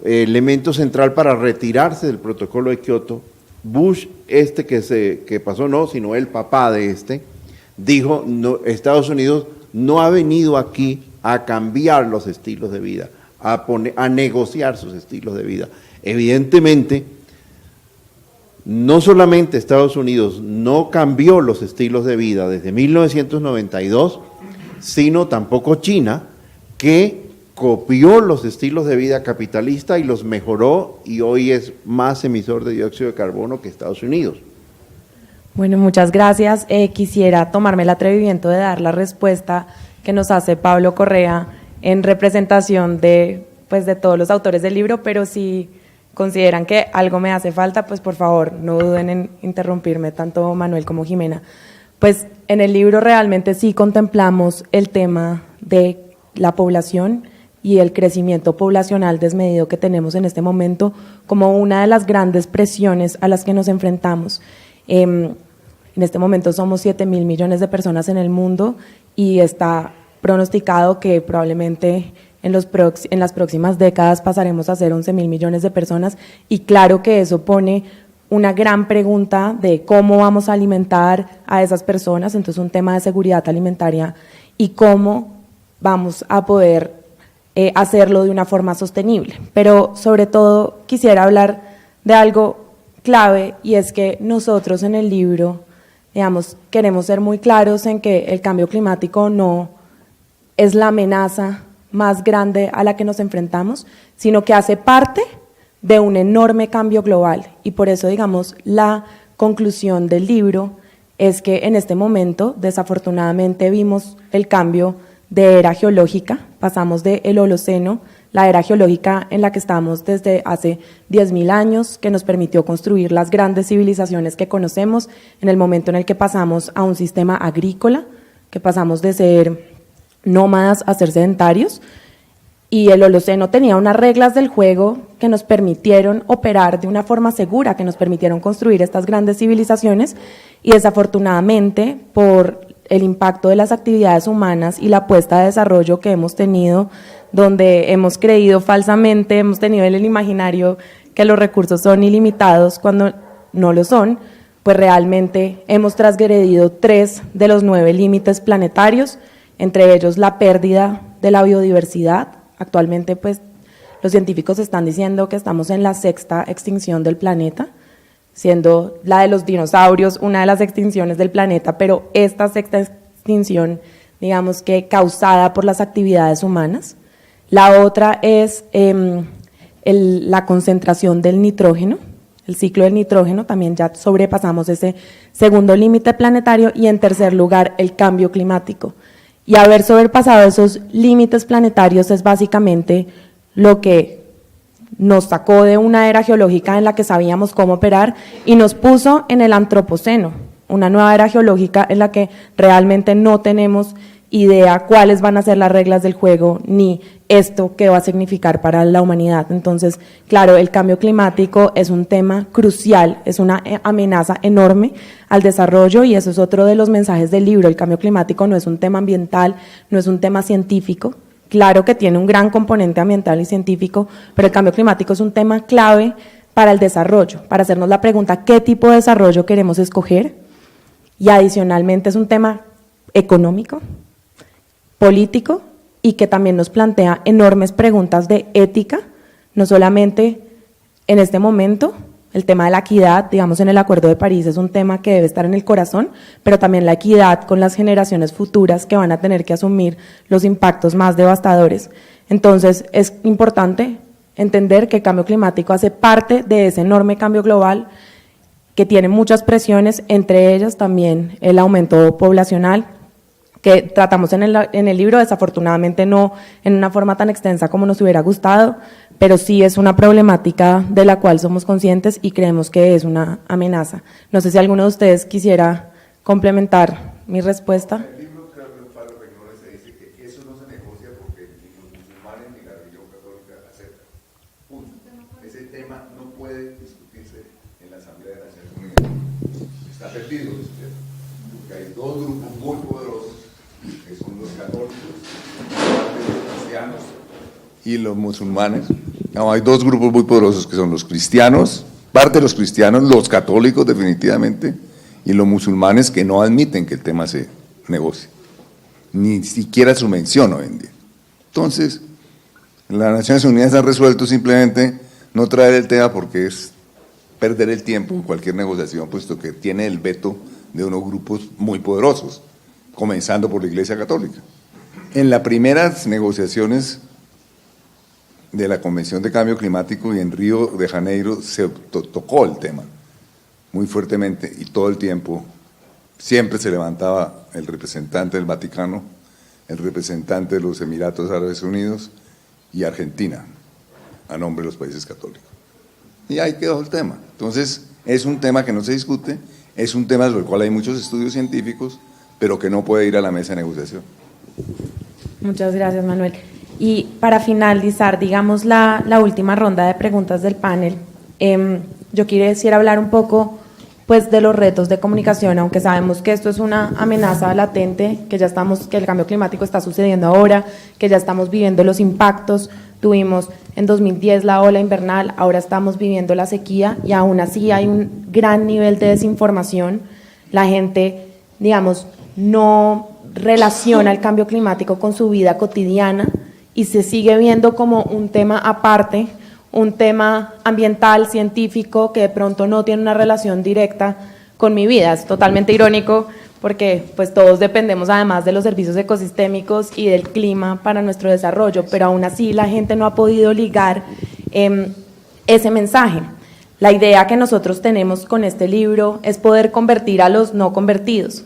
elemento central para retirarse del protocolo de Kioto. Bush, que pasó, no, sino el papá de dijo: no, Estados Unidos no ha venido aquí a cambiar los estilos de vida, a negociar sus estilos de vida. Evidentemente, no solamente Estados Unidos no cambió los estilos de vida desde 1992, sino tampoco China, que copió los estilos de vida capitalista y los mejoró, y hoy es más emisor de dióxido de carbono que Estados Unidos. Bueno, muchas gracias. Quisiera tomarme el atrevimiento de dar la respuesta que nos hace Pablo Correa en representación de todos los autores del libro, pero si consideran que algo me hace falta, pues por favor no duden en interrumpirme, tanto Manuel como Jimena. Pues en el libro realmente sí contemplamos el tema de la población y el crecimiento poblacional desmedido que tenemos en este momento como una de las grandes presiones a las que nos enfrentamos. En este momento somos 7.000 millones de personas en el mundo, y está pronosticado que probablemente en las próximas décadas pasaremos a ser 11.000 millones de personas, y claro que eso pone una gran pregunta de cómo vamos a alimentar a esas personas. Entonces, un tema de seguridad alimentaria y cómo vamos a poder hacerlo de una forma sostenible. Pero sobre todo quisiera hablar de algo clave, y es que nosotros en el libro, digamos, queremos ser muy claros en que el cambio climático no es la amenaza más grande a la que nos enfrentamos, sino que hace parte de un enorme cambio global. Y por eso, digamos, la conclusión del libro es que en este momento, desafortunadamente, vimos el cambio de era geológica, pasamos del Holoceno, la era geológica en la que estamos desde hace 10.000 años, que nos permitió construir las grandes civilizaciones que conocemos, en el momento en el que pasamos a un sistema agrícola, que pasamos de ser nómadas a ser sedentarios, y el Holoceno tenía unas reglas del juego que nos permitieron operar de una forma segura, que nos permitieron construir estas grandes civilizaciones, y desafortunadamente por el impacto de las actividades humanas y la apuesta de desarrollo que hemos tenido, donde hemos creído falsamente, hemos tenido en el imaginario que los recursos son ilimitados cuando no lo son, pues realmente hemos transgredido 3 de los 9 límites planetarios, entre ellos la pérdida de la biodiversidad. Actualmente, pues, los científicos están diciendo que estamos en la 6ª extinción del planeta, siendo la de los dinosaurios una de las extinciones del planeta, pero esta 6ª extinción, digamos que causada por las actividades humanas. La otra es la concentración del nitrógeno, el ciclo del nitrógeno, también ya sobrepasamos ese segundo límite planetario, y en tercer lugar, el cambio climático. Y haber sobrepasado esos límites planetarios es básicamente lo que nos sacó de una era geológica en la que sabíamos cómo operar y nos puso en el antropoceno, una nueva era geológica en la que realmente no tenemos idea cuáles van a ser las reglas del juego ni esto qué va a significar para la humanidad. Entonces, claro, el cambio climático es un tema crucial, es una amenaza enorme al desarrollo, y eso es otro de los mensajes del libro. El cambio climático no es un tema ambiental, no es un tema científico. Claro que tiene un gran componente ambiental y científico, pero el cambio climático es un tema clave para el desarrollo, para hacernos la pregunta qué tipo de desarrollo queremos escoger, y adicionalmente es un tema económico, político, y que también nos plantea enormes preguntas de ética, no solamente en este momento. El tema de la equidad, digamos, en el Acuerdo de París es un tema que debe estar en el corazón, pero también la equidad con las generaciones futuras que van a tener que asumir los impactos más devastadores. Entonces, es importante entender que el cambio climático hace parte de ese enorme cambio global que tiene muchas presiones, entre ellas también el aumento poblacional, que tratamos en el libro, desafortunadamente no en una forma tan extensa como nos hubiera gustado, pero sí es una problemática de la cual somos conscientes y creemos que es una amenaza. No sé si alguno de ustedes quisiera complementar mi respuesta. En el libro, creo que en un par de renglones se dice que eso no se negocia porque ni los musulmanes ni la religión católica aceptan. Punto. Ese tema no puede discutirse en la Asamblea de Naciones Unidas. Está perdido ese tema, porque hay 2 grupos muy poderosos, que son los católicos, los cristianos y los musulmanes. No, hay 2 grupos muy poderosos que son los cristianos, parte de los cristianos, los católicos definitivamente, y los musulmanes, que no admiten que el tema se negocie, ni siquiera su mención hoy en día. Entonces, las Naciones Unidas han resuelto simplemente no traer el tema porque es perder el tiempo en cualquier negociación, puesto que tiene el veto de unos grupos muy poderosos, comenzando por la Iglesia Católica. En las primeras negociaciones de la Convención de Cambio Climático y en Río de Janeiro se tocó el tema muy fuertemente, y todo el tiempo siempre se levantaba el representante del Vaticano, el representante de los Emiratos Árabes Unidos y Argentina, a nombre de los países católicos. Y ahí quedó el tema. Entonces, es un tema que no se discute, es un tema sobre el cual hay muchos estudios científicos, pero que no puede ir a la mesa de negociación. Muchas gracias, Manuel. Y para finalizar, digamos, la última ronda de preguntas del panel, yo quisiera hablar un poco pues, de los retos de comunicación, aunque sabemos que esto es una amenaza latente, que el cambio climático está sucediendo ahora, que ya estamos viviendo los impactos. Tuvimos en 2010 la ola invernal, ahora estamos viviendo la sequía, y aún así hay un gran nivel de desinformación. La gente, digamos, no relaciona el cambio climático con su vida cotidiana y se sigue viendo como un tema aparte, un tema ambiental, científico, que de pronto no tiene una relación directa con mi vida. Es totalmente irónico porque pues todos dependemos además de los servicios ecosistémicos y del clima para nuestro desarrollo, pero aún así la gente no ha podido ligar ese mensaje. La idea que nosotros tenemos con este libro es poder convertir a los no convertidos,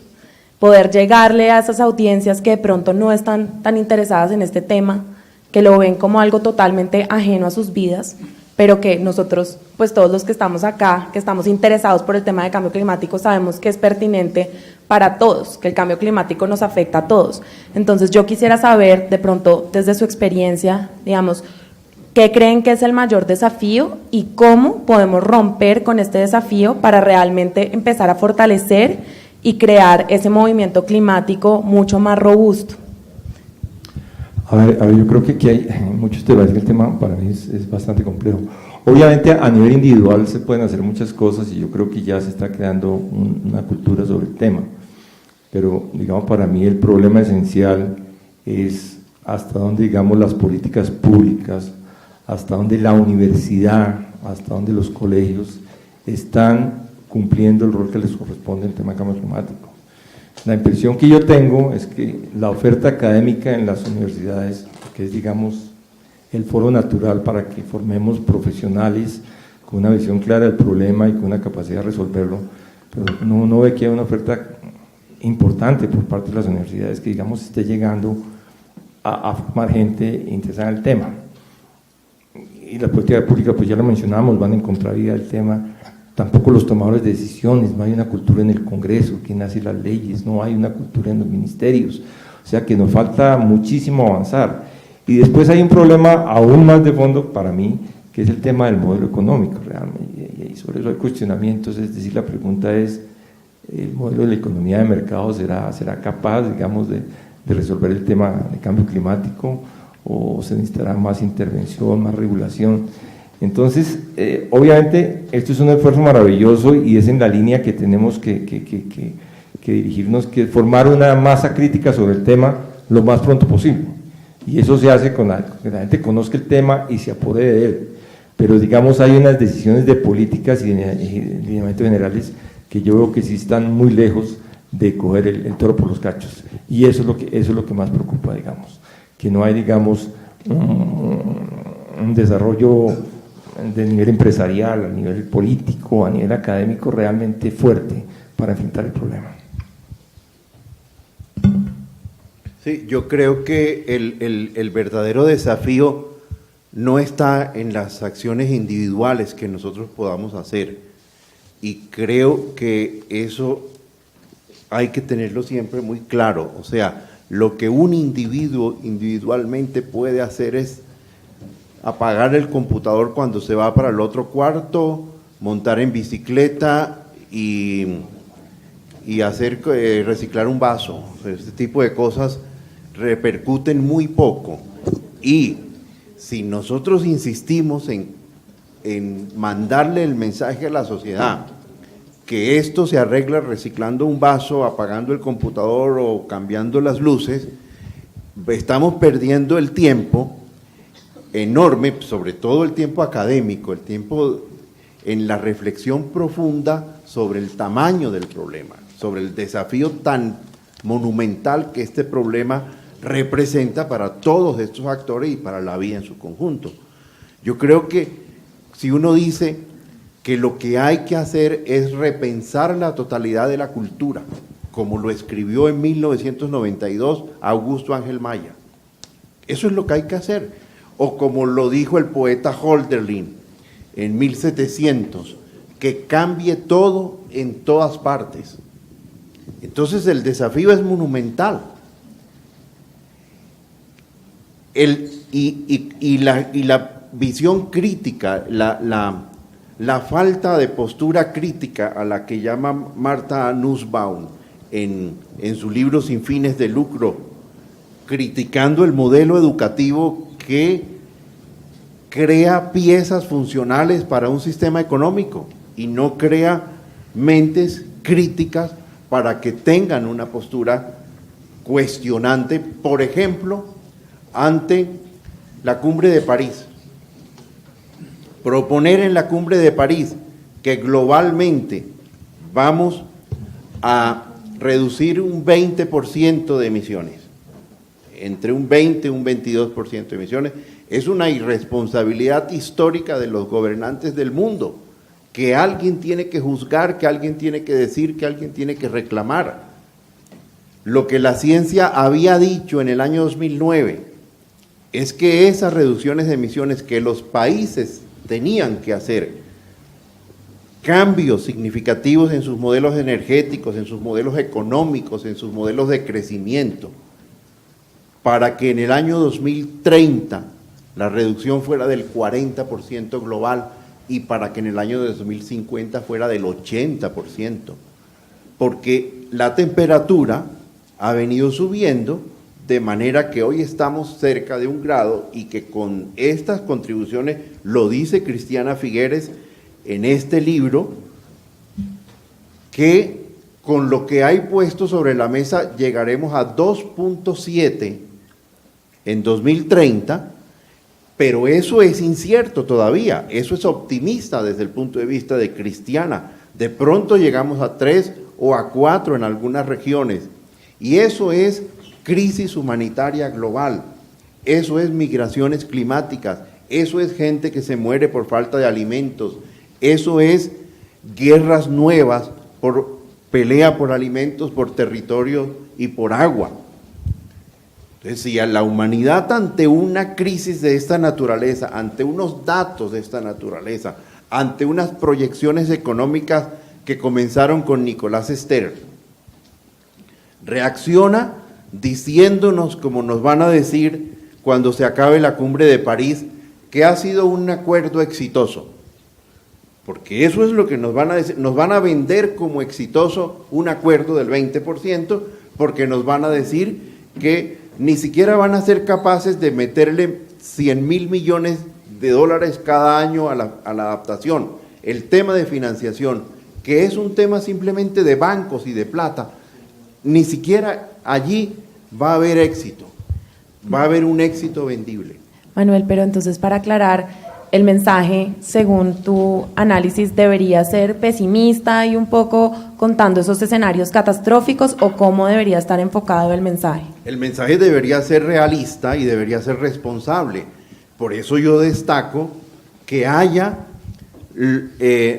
poder llegarle a esas audiencias que de pronto no están tan interesadas en este tema, que lo ven como algo totalmente ajeno a sus vidas, pero que nosotros, pues todos los que estamos acá, que estamos interesados por el tema de cambio climático, sabemos que es pertinente para todos, que el cambio climático nos afecta a todos. Entonces yo quisiera saber, de pronto, desde su experiencia, digamos, ¿qué creen que es el mayor desafío y cómo podemos romper con este desafío para realmente empezar a fortalecer y crear ese movimiento climático mucho más robusto? A ver, yo creo que aquí hay muchos temas, el tema para mí es bastante complejo. Obviamente a nivel individual se pueden hacer muchas cosas y yo creo que ya se está creando una cultura sobre el tema, pero digamos para mí el problema esencial es hasta dónde digamos las políticas públicas, hasta dónde la universidad, hasta dónde los colegios están cumpliendo el rol que les corresponde en el tema del cambio climático. La impresión que yo tengo es que la oferta académica en las universidades, que es digamos el foro natural para que formemos profesionales con una visión clara del problema y con una capacidad de resolverlo, pero no ve que hay una oferta importante por parte de las universidades que digamos esté llegando a formar gente interesada en el tema. Y la política pública, pues ya lo mencionamos, van en contravía del tema. Tampoco los tomadores de decisiones, no hay una cultura en el Congreso, quien hace las leyes, no hay una cultura en los ministerios, o sea que nos falta muchísimo avanzar. Y después hay un problema aún más de fondo para mí, que es el tema del modelo económico realmente, y sobre eso hay cuestionamientos, es decir, la pregunta es, ¿el modelo de la economía de mercado será capaz, digamos, de resolver el tema de cambio climático, o se necesitará más intervención, más regulación? Entonces, obviamente, esto es un esfuerzo maravilloso y es en la línea que tenemos que dirigirnos, que formar una masa crítica sobre el tema lo más pronto posible. Y eso se hace con que la gente conozca el tema y se apodere de él. Pero, digamos, hay unas decisiones de políticas y lineamientos generales que yo veo que sí están muy lejos de coger el toro por los cachos. Y eso es lo que más preocupa, digamos. Que no hay, digamos, un desarrollo de nivel empresarial, a nivel político, a nivel académico realmente fuerte para enfrentar el problema. Sí, yo creo que el verdadero desafío no está en las acciones individuales que nosotros podamos hacer, y creo que eso hay que tenerlo siempre muy claro. O sea, lo que un individuo individualmente puede hacer es apagar el computador cuando se va para el otro cuarto, montar en bicicleta y hacer reciclar un vaso. Este tipo de cosas repercuten muy poco, y si nosotros insistimos en mandarle el mensaje a la sociedad que esto se arregla reciclando un vaso, apagando el computador o cambiando las luces, estamos perdiendo el tiempo enorme, sobre todo el tiempo académico, el tiempo en la reflexión profunda sobre el tamaño del problema, sobre el desafío tan monumental que este problema representa para todos estos actores y para la vida en su conjunto. Yo creo que si uno dice que lo que hay que hacer es repensar la totalidad de la cultura, como lo escribió en 1992 Augusto Ángel Maya, eso es lo que hay que hacer. O como lo dijo el poeta Hölderlin en 1700, que cambie todo en todas partes. Entonces el desafío es monumental. La visión crítica, la falta de postura crítica a la que llama Martha Nussbaum en su libro Sin fines de lucro, criticando el modelo educativo que crea piezas funcionales para un sistema económico y no crea mentes críticas para que tengan una postura cuestionante, por ejemplo, ante la cumbre de París. proponer en la cumbre de París que globalmente vamos a reducir un 20% de emisiones, entre un 20 y un 22% de emisiones, es una irresponsabilidad histórica de los gobernantes del mundo, que alguien tiene que juzgar, que alguien tiene que decir, que alguien tiene que reclamar. Lo que la ciencia había dicho en el año 2009 es que esas reducciones de emisiones que los países tenían que hacer, cambios significativos en sus modelos energéticos, en sus modelos económicos, en sus modelos de crecimiento, para que en el año 2030 la reducción fuera del 40% global y para que en el año 2050 fuera del 80%, porque la temperatura ha venido subiendo de manera que hoy estamos cerca de 1 grado y que con estas contribuciones, lo dice Cristiana Figueres en este libro, que con lo que hay puesto sobre la mesa llegaremos a 2.7 en 2030, pero eso es incierto todavía, eso es optimista desde el punto de vista de Cristiana. De pronto llegamos a 3 o a 4 en algunas regiones, y eso es crisis humanitaria global, eso es migraciones climáticas, eso es gente que se muere por falta de alimentos, eso es guerras nuevas por pelea por alimentos, por territorio y por agua. Entonces, si a la humanidad ante una crisis de esta naturaleza, ante unos datos de esta naturaleza, ante unas proyecciones económicas que comenzaron con Nicolás Stern, reacciona diciéndonos, como nos van a decir cuando se acabe la cumbre de París, que ha sido un acuerdo exitoso. Porque eso es lo que nos van a decir, nos van a vender como exitoso un acuerdo del 20%, porque nos van a decir que ni siquiera van a ser capaces de meterle 100.000 millones de dólares cada año a la adaptación. El tema de financiación, que es un tema simplemente de bancos y de plata, ni siquiera allí va a haber éxito, va a haber un éxito vendible. Manuel, pero entonces para aclarar, el mensaje, según tu análisis, debería ser pesimista y un poco contando esos escenarios catastróficos, ¿o cómo debería estar enfocado el mensaje? El mensaje debería ser realista y debería ser responsable. Por eso yo destaco que haya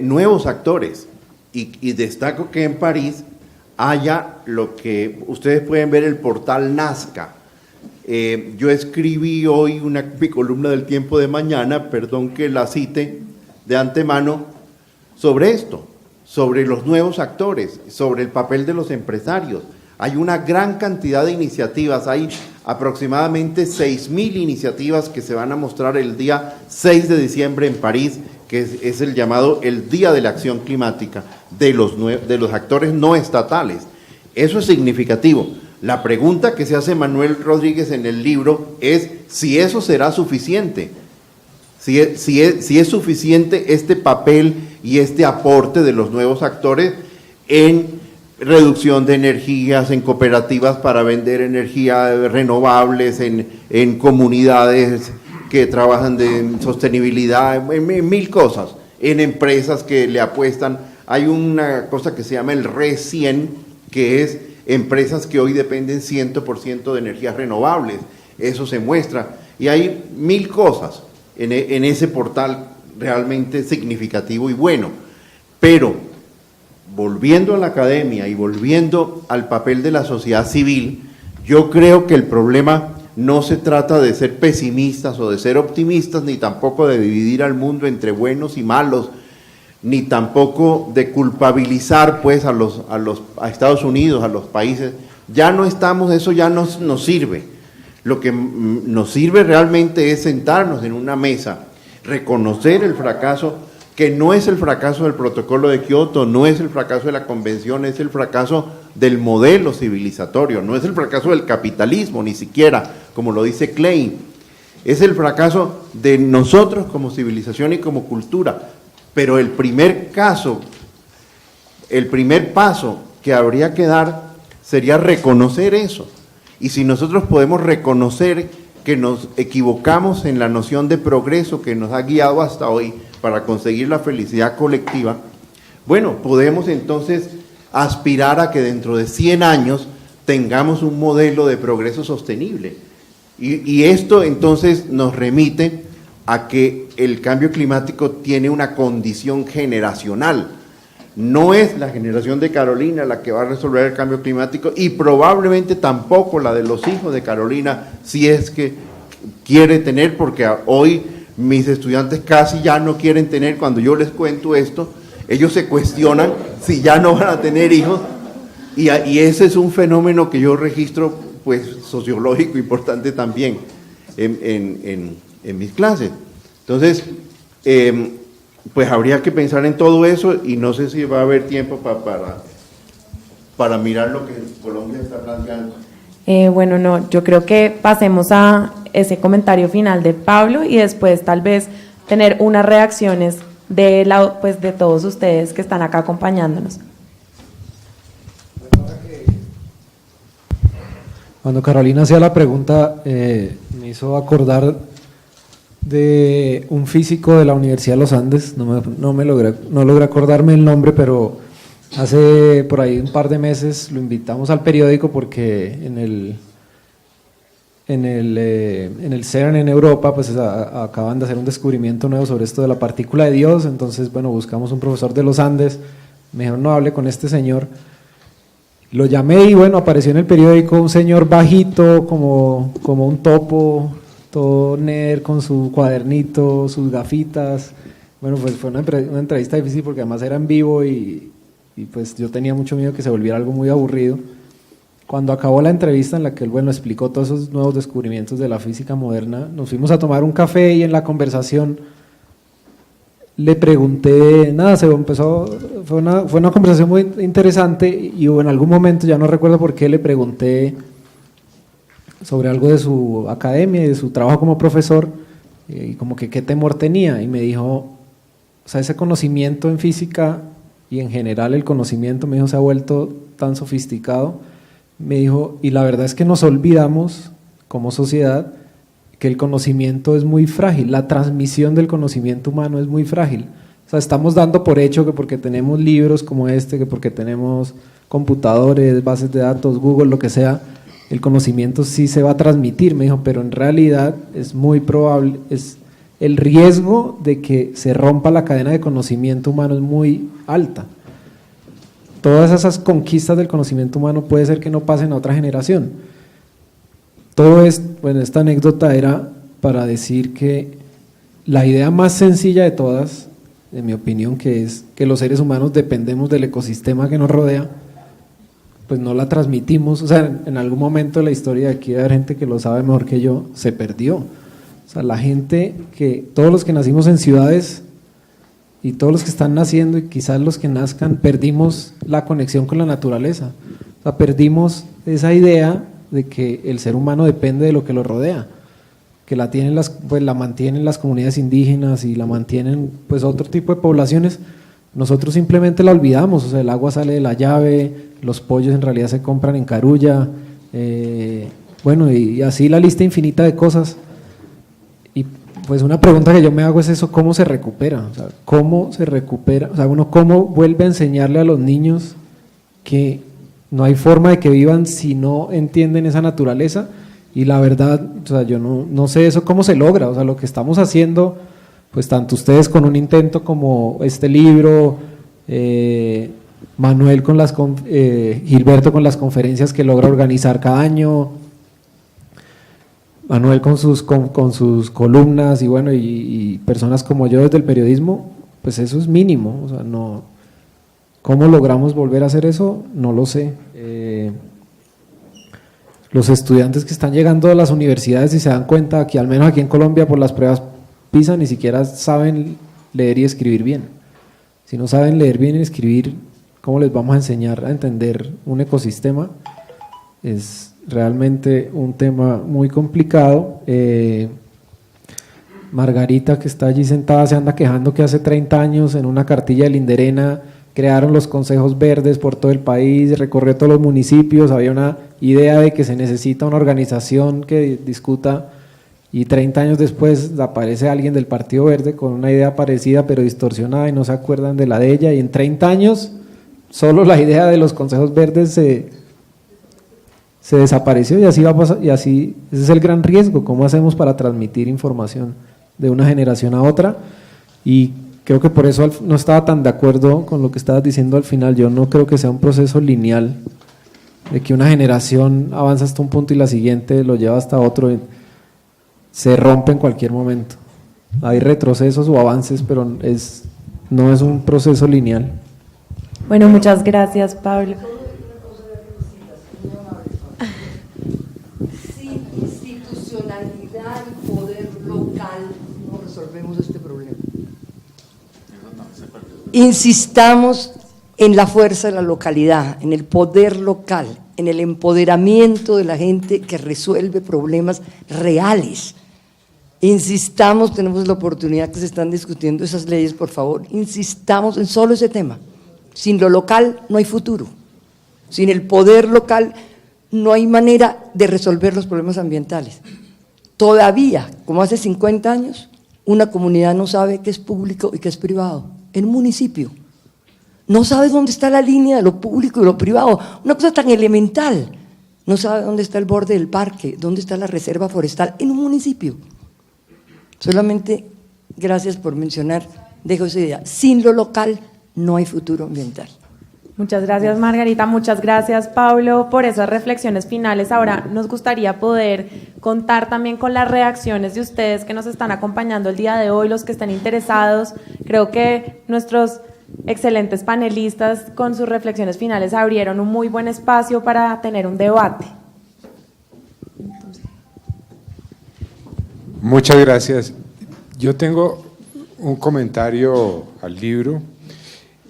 nuevos actores y destaco que en París haya lo que ustedes pueden ver, el portal Nazca. Yo escribí hoy mi columna del Tiempo de Mañana, perdón que la cite de antemano, sobre esto, sobre los nuevos actores, sobre el papel de los empresarios. Hay una gran cantidad de iniciativas, hay aproximadamente 6.000 iniciativas que se van a mostrar el día 6 de diciembre en París, que es el llamado el Día de la Acción Climática, de los actores no estatales. Eso es significativo. La pregunta que se hace Manuel Rodríguez en el libro es si eso será suficiente, si es suficiente este papel y este aporte de los nuevos actores en reducción de energías, en cooperativas para vender energía renovables, en comunidades que trabajan de sostenibilidad, en mil cosas, en empresas que le apuestan. Hay una cosa que se llama el RE100, que es empresas que hoy dependen 100% de energías renovables, eso se muestra, y hay mil cosas en ese portal realmente significativo y bueno, pero volviendo a la academia y volviendo al papel de la sociedad civil, yo creo que el problema no se trata de ser pesimistas o de ser optimistas, ni tampoco de dividir al mundo entre buenos y malos, ni tampoco de culpabilizar pues a Estados Unidos, a los países. Ya no estamos, eso ya no nos sirve. Lo que nos sirve realmente es sentarnos en una mesa, reconocer el fracaso, que no es el fracaso del protocolo de Kioto, no es el fracaso de la convención, es el fracaso del modelo civilizatorio, no es el fracaso del capitalismo, ni siquiera, como lo dice Klein, es el fracaso de nosotros como civilización y como cultura. Pero el primer paso que habría que dar sería reconocer eso. Y si nosotros podemos reconocer que nos equivocamos en la noción de progreso que nos ha guiado hasta hoy para conseguir la felicidad colectiva, bueno, podemos entonces aspirar a que dentro de 100 años tengamos un modelo de progreso sostenible. Y esto entonces nos remite a que el cambio climático tiene una condición generacional. No es la generación de Carolina la que va a resolver el cambio climático y probablemente tampoco la de los hijos de Carolina, si es que quiere tener, porque hoy mis estudiantes casi ya no quieren tener. Cuando yo les cuento esto, ellos se cuestionan si ya no van a tener hijos, y ese es un fenómeno que yo registro, pues, sociológico importante también en mis clases. Entonces, pues habría que pensar en todo eso, y no sé si va a haber tiempo para mirar lo que Colombia está planteando. Bueno, no, yo creo que pasemos a ese comentario final de Pablo y después tal vez tener unas reacciones de todos ustedes que están acá acompañándonos. Cuando Carolina hacía la pregunta, me hizo acordar de un físico de la Universidad de los Andes, no logré acordarme el nombre, pero hace por ahí un par de meses lo invitamos al periódico porque en el CERN en Europa pues acaban de hacer un descubrimiento nuevo sobre esto de la partícula de Dios. Entonces, bueno, buscamos un profesor de los Andes, me dijeron, no, hable con este señor. Lo llamé y bueno, apareció en el periódico un señor bajito, como un topo, todo nerd, con su cuadernito, sus gafitas. Bueno, pues fue una entrevista difícil porque además era en vivo y pues yo tenía mucho miedo que se volviera algo muy aburrido. Cuando acabó la entrevista en la que él, bueno, explicó todos esos nuevos descubrimientos de la física moderna, nos fuimos a tomar un café y en la conversación le pregunté, nada, fue una conversación muy interesante y en algún momento, ya no recuerdo por qué, le pregunté sobre algo de su academia y de su trabajo como profesor, y como que qué temor tenía, y me dijo, o sea, ese conocimiento en física y en general el conocimiento, me dijo, se ha vuelto tan sofisticado, me dijo, y la verdad es que nos olvidamos como sociedad que el conocimiento es muy frágil, la transmisión del conocimiento humano es muy frágil. O sea, estamos dando por hecho que porque tenemos libros como este, que porque tenemos computadores, bases de datos, Google, lo que sea, el conocimiento sí se va a transmitir, me dijo, pero en realidad es muy probable, el riesgo de que se rompa la cadena de conocimiento humano es muy alta. Todas esas conquistas del conocimiento humano puede ser que no pasen a otra generación. Todo esto, bueno, esta anécdota era para decir que la idea más sencilla de todas, en mi opinión, que es que los seres humanos dependemos del ecosistema que nos rodea, pues no la transmitimos. O sea, en algún momento de la historia, de aquí hay gente que lo sabe mejor que yo, se perdió. O sea, la gente todos los que nacimos en ciudades y todos los que están naciendo y quizás los que nazcan, perdimos la conexión con la naturaleza. O sea, perdimos esa idea de que el ser humano depende de lo que lo rodea, que la mantienen las comunidades indígenas y la mantienen pues otro tipo de poblaciones. Nosotros simplemente la olvidamos. O sea, el agua sale de la llave, los pollos en realidad se compran en Carulla, bueno, y así la lista infinita de cosas. Y pues una pregunta que yo me hago es eso, ¿cómo se recupera? O sea, ¿cómo se recupera? O sea, uno cómo vuelve a enseñarle a los niños que no hay forma de que vivan si no entienden esa naturaleza. Y la verdad, o sea, yo no sé eso cómo se logra. O sea, lo que estamos haciendo, pues tanto ustedes con un intento como este libro, Manuel Gilberto con las conferencias que logra organizar cada año, Manuel con sus columnas y bueno, y personas como yo desde el periodismo, pues eso es mínimo. O sea, no. ¿Cómo logramos volver a hacer eso? No lo sé. Los estudiantes que están llegando a las universidades y se dan cuenta que al menos aquí en Colombia por las pruebas PISA ni siquiera saben leer y escribir bien. Si no saben leer bien y escribir, ¿cómo les vamos a enseñar a entender un ecosistema? Es realmente un tema muy complicado. Margarita, que está allí sentada, se anda quejando que hace 30 años en una cartilla de Linderena crearon los consejos verdes por todo el país, recorrió todos los municipios, había una idea de que se necesita una organización que discuta y 30 años después aparece alguien del Partido Verde con una idea parecida pero distorsionada y no se acuerdan de la de ella, y en 30 años solo la idea de los consejos verdes se desapareció, y así va a pasar, y así, ese es el gran riesgo. ¿Cómo hacemos para transmitir información de una generación a otra? Y creo que por eso no estaba tan de acuerdo con lo que estabas diciendo al final. Yo no creo que sea un proceso lineal, de que una generación avanza hasta un punto y la siguiente lo lleva hasta otro, y se rompe en cualquier momento. Hay retrocesos o avances, pero no es un proceso lineal. Bueno, muchas gracias, Pablo. Sin institucionalidad y poder local no resolvemos este problema. Insistamos en la fuerza de la localidad, en el poder local, en el empoderamiento de la gente que resuelve problemas reales. Insistamos, tenemos la oportunidad que se están discutiendo esas leyes, por favor, insistamos en solo ese tema. Sin lo local no hay futuro. Sin el poder local no hay manera de resolver los problemas ambientales. Todavía, como hace 50 años, una comunidad no sabe qué es público y qué es privado. En un municipio no sabe dónde está la línea de lo público y lo privado. Una cosa tan elemental. No sabe dónde está el borde del parque, dónde está la reserva forestal en un municipio. Solamente, gracias por mencionar, dejo esa idea. Sin lo local no hay futuro ambiental. Muchas gracias, Margarita, muchas gracias, Pablo, por esas reflexiones finales. Ahora nos gustaría poder contar también con las reacciones de ustedes que nos están acompañando el día de hoy, los que estén interesados. Creo que nuestros excelentes panelistas con sus reflexiones finales abrieron un muy buen espacio para tener un debate. Muchas gracias. Yo tengo un comentario al libro,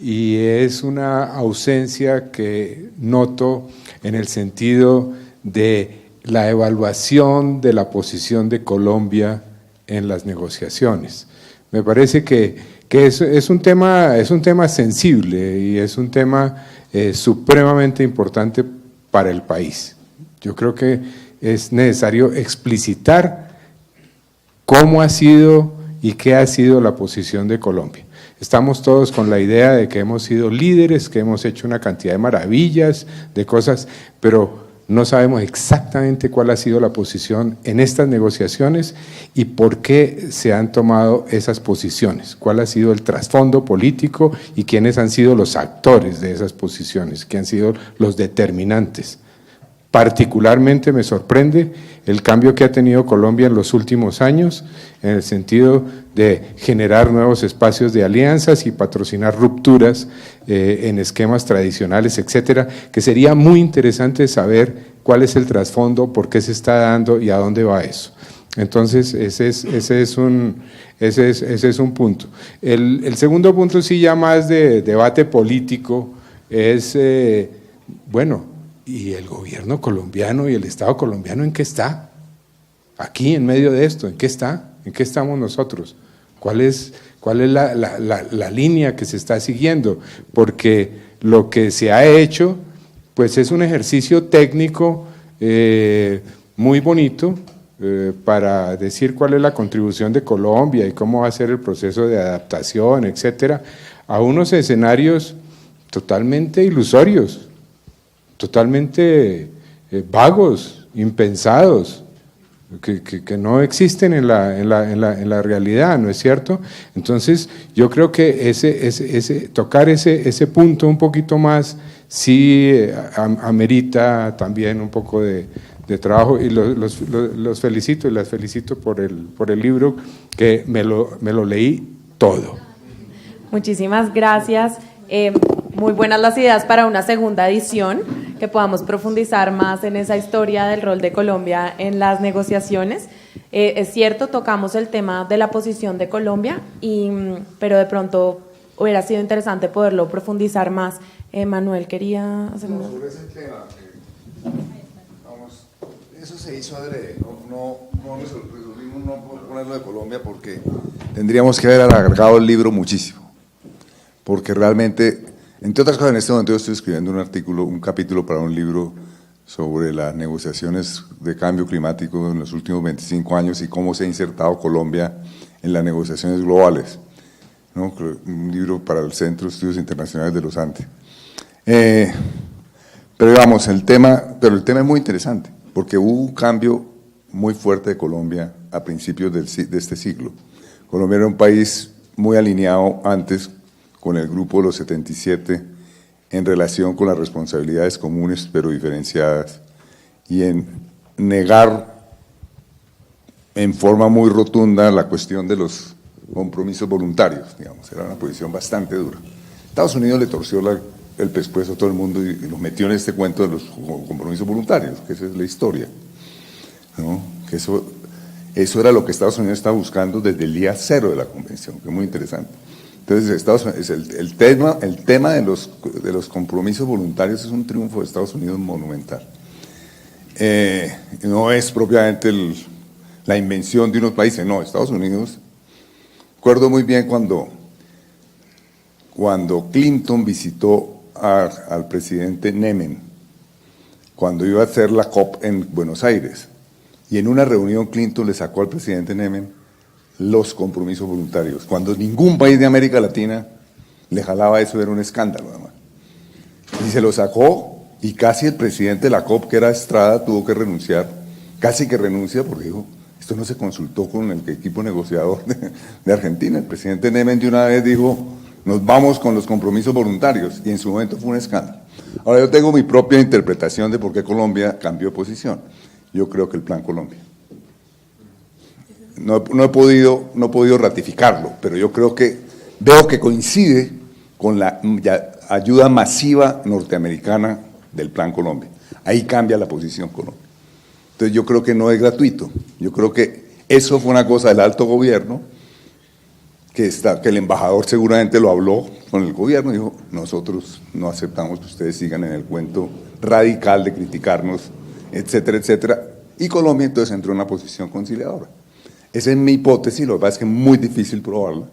y es una ausencia que noto en el sentido de la evaluación de la posición de Colombia en las negociaciones. Me parece que es un tema sensible y es un tema supremamente importante para el país. Yo creo que es necesario explicitar cómo ha sido y qué ha sido la posición de Colombia. Estamos todos con la idea de que hemos sido líderes, que hemos hecho una cantidad de maravillas, de cosas, pero no sabemos exactamente cuál ha sido la posición en estas negociaciones y por qué se han tomado esas posiciones, cuál ha sido el trasfondo político y quiénes han sido los actores de esas posiciones, quiénes han sido los determinantes. Particularmente me sorprende el cambio que ha tenido Colombia en los últimos años, en el sentido de generar nuevos espacios de alianzas y patrocinar rupturas en esquemas tradicionales, etcétera, que sería muy interesante saber cuál es el trasfondo, por qué se está dando y a dónde va eso. Entonces, ese es un punto. El segundo punto, sí, ya más de debate político, es, bueno, ¿y el gobierno colombiano y el Estado colombiano en qué está? Aquí, en medio de esto, ¿en qué está? ¿En qué estamos nosotros? ¿Cuál es la línea que se está siguiendo? Porque lo que se ha hecho, pues es un ejercicio técnico muy bonito para decir cuál es la contribución de Colombia y cómo va a ser el proceso de adaptación, etcétera, a unos escenarios totalmente ilusorios, totalmente vagos, impensados, que no existen en la realidad, ¿no es cierto? Entonces, yo creo que tocar ese punto un poquito más sí amerita también un poco de trabajo, y los felicito y las felicito por el libro, que me lo leí todo. Muchísimas gracias. Muy buenas las ideas para una segunda edición, que podamos profundizar más en esa historia del rol de Colombia en las negociaciones. Es cierto, tocamos el tema de la posición de Colombia, pero de pronto hubiera sido interesante poderlo profundizar más. Manuel, quería hacer una... Sobre ese tema, vamos, eso se hizo adrede, no resolvimos no ponerlo de Colombia porque tendríamos que haber alargado el libro muchísimo, porque realmente, entre otras cosas, en este momento yo estoy escribiendo un capítulo para un libro sobre las negociaciones de cambio climático en los últimos 25 años y cómo se ha insertado Colombia en las negociaciones globales, ¿no? Un libro para el Centro de Estudios Internacionales de los Andes. Pero digamos, el tema es muy interesante, porque hubo un cambio muy fuerte de Colombia a principios de este siglo. Colombia era un país muy alineado antes con el grupo de los 77 en relación con las responsabilidades comunes pero diferenciadas y en negar en forma muy rotunda la cuestión de los compromisos voluntarios, digamos, era una posición bastante dura. Estados Unidos le torció el pescuezo a todo el mundo y los metió en este cuento de los compromisos voluntarios, que esa es la historia, ¿no? Que eso era lo que Estados Unidos estaba buscando desde el día cero de la convención, que es muy interesante. Entonces, el tema de los compromisos voluntarios es un triunfo de Estados Unidos monumental. No es propiamente la invención de unos países, no, Estados Unidos. Recuerdo muy bien cuando Clinton visitó al presidente Nemen, cuando iba a hacer la COP en Buenos Aires, y en una reunión Clinton le sacó al presidente Nemen los compromisos voluntarios. Cuando ningún país de América Latina le jalaba eso, era un escándalo, además. Y se lo sacó, y casi el presidente de la COP, que era Estrada, tuvo que renunciar, casi que renuncia, porque dijo, esto no se consultó con el equipo negociador de Argentina. El presidente Nemen de una vez dijo, nos vamos con los compromisos voluntarios, y en su momento fue un escándalo. Ahora yo tengo mi propia interpretación de por qué Colombia cambió de posición. Yo creo que el Plan Colombia. No he podido ratificarlo, pero yo veo que coincide con la ayuda masiva norteamericana del Plan Colombia. Ahí cambia la posición Colombia. Entonces yo creo que no es gratuito. Yo creo que eso fue una cosa del alto gobierno, que el embajador seguramente lo habló con el gobierno y dijo, nosotros no aceptamos que ustedes sigan en el cuento radical de criticarnos, etcétera, etcétera. Y Colombia entonces entró en una posición conciliadora. Esa es mi hipótesis, lo que pasa es que es muy difícil probarla.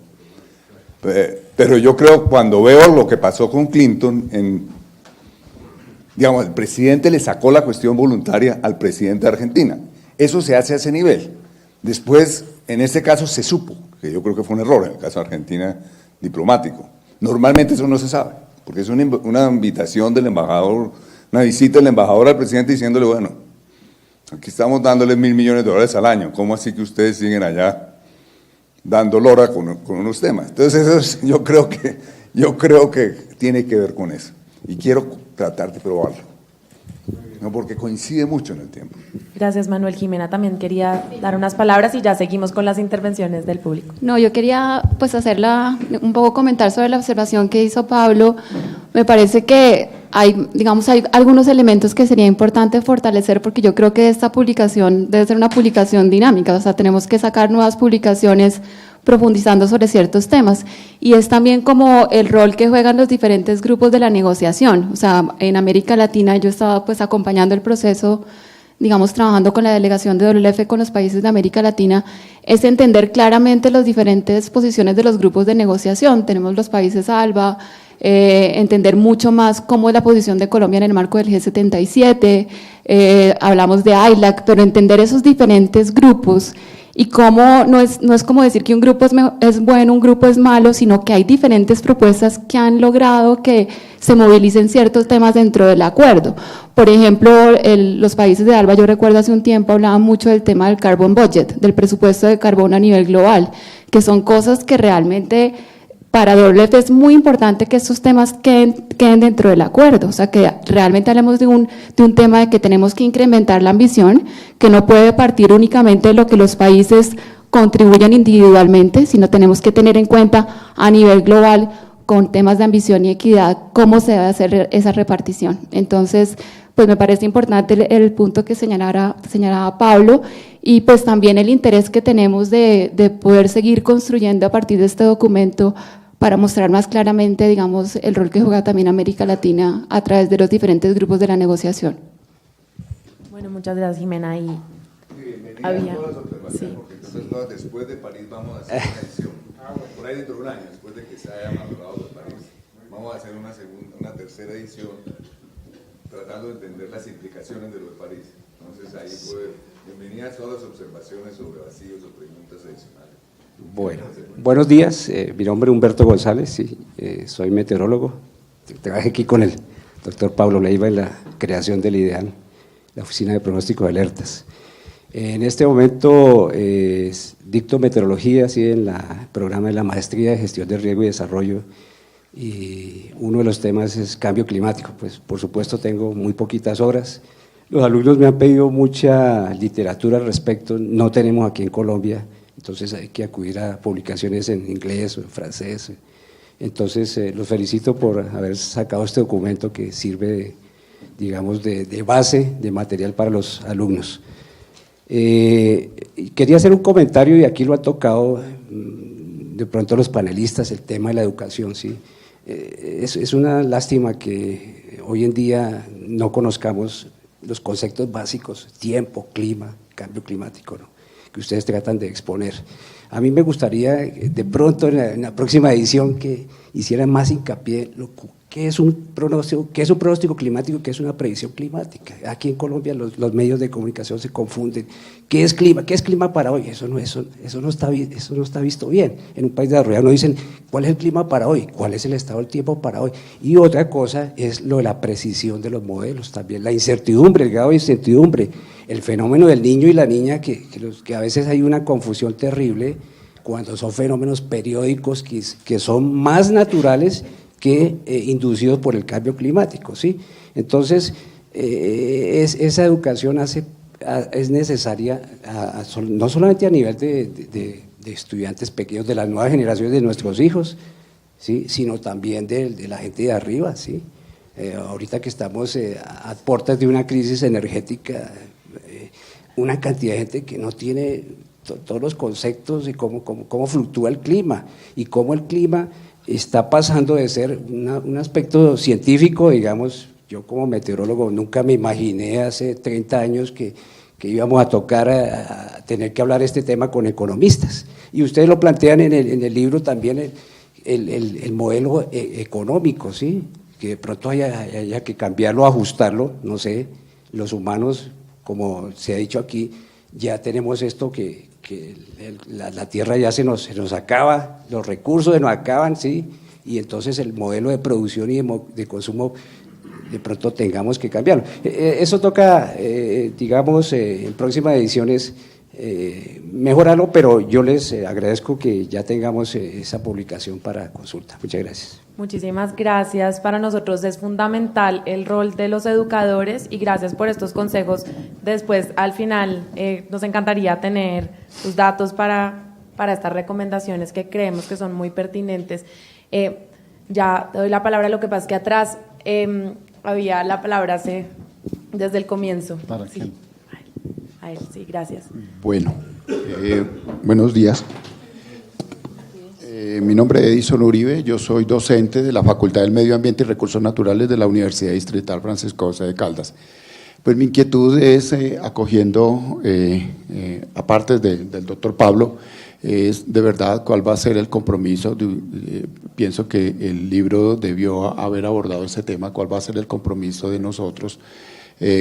Pero yo creo, cuando veo lo que pasó con Clinton, digamos, el presidente le sacó la cuestión voluntaria al presidente de Argentina. Eso se hace a ese nivel. Después, en este caso, se supo, que yo creo que fue un error, en el caso de Argentina, diplomático. Normalmente eso no se sabe, porque es una invitación del embajador, una visita del embajador al presidente diciéndole, bueno, aquí estamos dándole $1.000 millones al año, ¿cómo así que ustedes siguen allá dando lora con unos temas? Entonces eso yo creo que tiene que ver con eso, y quiero tratar de probarlo, ¿no? Porque coincide mucho en el tiempo. Gracias, Manuel. Jimena también quería dar unas palabras y ya seguimos con las intervenciones del público. No, yo quería pues un poco comentar sobre la observación que hizo Pablo. Me parece que hay algunos elementos que sería importante fortalecer, porque yo creo que esta publicación debe ser una publicación dinámica, o sea, tenemos que sacar nuevas publicaciones profundizando sobre ciertos temas, y es también como el rol que juegan los diferentes grupos de la negociación. O sea, en América Latina yo estaba pues acompañando el proceso, digamos, trabajando con la delegación de WLF con los países de América Latina, es entender claramente las diferentes posiciones de los grupos de negociación. Tenemos los países ALBA, entender mucho más cómo es la posición de Colombia en el marco del G77, hablamos de ILAC, pero entender esos diferentes grupos y cómo no es como decir que un grupo es bueno, un grupo es malo, sino que hay diferentes propuestas que han logrado que se movilicen ciertos temas dentro del acuerdo. Por ejemplo, los países de ALBA, yo recuerdo hace un tiempo hablaban mucho del tema del carbon budget, del presupuesto de carbono a nivel global, que son cosas que realmente para WLF es muy importante que estos temas queden dentro del acuerdo, o sea, que realmente hablemos de un tema de que tenemos que incrementar la ambición, que no puede partir únicamente de lo que los países contribuyan individualmente, sino tenemos que tener en cuenta a nivel global, con temas de ambición y equidad, cómo se debe hacer esa repartición. Entonces, pues me parece importante el punto que señalaba Pablo, y pues también el interés que tenemos de poder seguir construyendo a partir de este documento para mostrar más claramente, digamos, el rol que juega también América Latina a través de los diferentes grupos de la negociación. Bueno, muchas gracias, Jimena. Y había, sí. Porque entonces después de París vamos a hacer una edición, por ahí dentro de un año, después de que se haya madurado de París, vamos a hacer una tercera edición tratando de entender las implicaciones de lo de París. Entonces ahí bienvenidas todas las observaciones sobre vacíos o preguntas adicionales. Bueno, buenos días, mi nombre es Humberto González, sí, soy meteorólogo, trabajé aquí con el doctor Pablo Leiva en la creación del IDEAN, la Oficina de Pronóstico de Alertas. En este momento dicto meteorología, sí, en el programa de la Maestría de Gestión de Riesgo y Desarrollo, y uno de los temas es cambio climático. Pues por supuesto tengo muy poquitas horas, los alumnos me han pedido mucha literatura al respecto, no tenemos aquí en Colombia, entonces hay que acudir a publicaciones en inglés o en francés. Entonces los felicito por haber sacado este documento que sirve digamos de base de material para los alumnos. Quería hacer un comentario, y aquí lo ha tocado de pronto los panelistas, el tema de la educación, ¿sí? Es una lástima que hoy en día no conozcamos los conceptos básicos, tiempo, clima, cambio climático, ¿no?, que ustedes tratan de exponer. A mí me gustaría de pronto en la próxima edición que hicieran más hincapié en qué es un pronóstico climático, qué es una predicción climática. Aquí en Colombia los medios de comunicación se confunden. ¿Qué es clima? ¿Qué es clima para hoy? Eso no está visto bien. En un país desarrollado no dicen cuál es el clima para hoy, cuál es el estado del tiempo para hoy. Y otra cosa es lo de la precisión de los modelos también, la incertidumbre, el grado de incertidumbre, el fenómeno del niño y la niña, que a veces hay una confusión terrible cuando son fenómenos periódicos que son más naturales que inducidos por el cambio climático, ¿sí? Entonces, esa educación es necesaria no solamente a nivel de estudiantes pequeños, de las nuevas generaciones de nuestros hijos, ¿sí?, sino también de la gente de arriba, ¿sí? Ahorita que estamos a puertas de una crisis energética, una cantidad de gente que no tiene todos los conceptos de cómo fluctúa el clima y cómo el clima está pasando de ser un aspecto científico, digamos. Yo como meteorólogo nunca me imaginé hace 30 años que íbamos a tener que hablar este tema con economistas. Y ustedes lo plantean en el libro también, el modelo económico, ¿sí?, que de pronto haya que cambiarlo, ajustarlo, no sé, los humanos, como se ha dicho aquí, ya tenemos esto que la tierra ya se nos acaba, los recursos se nos acaban, ¿sí?, y entonces el modelo de producción y de consumo de pronto tengamos que cambiarlo. Eso toca, digamos, en próximas ediciones mejorarlo, pero yo les agradezco que ya tengamos esa publicación para consulta. Muchas gracias. Muchísimas gracias. Para nosotros es fundamental el rol de los educadores y gracias por estos consejos. Después, al final, nos encantaría tener sus datos para estas recomendaciones que creemos que son muy pertinentes. Ya te doy la palabra, lo que pasa es que atrás había la palabra desde el comienzo. ¿Para sí. quién? A él, sí, gracias. Bueno, buenos días. Mi nombre es Edison Uribe, yo soy docente de la Facultad del Medio Ambiente y Recursos Naturales de la Universidad Distrital Francisco José de Caldas. Pues mi inquietud es, acogiendo, aparte del doctor Pablo, es de verdad cuál va a ser el compromiso, pienso que el libro debió haber abordado ese tema, cuál va a ser el compromiso de nosotros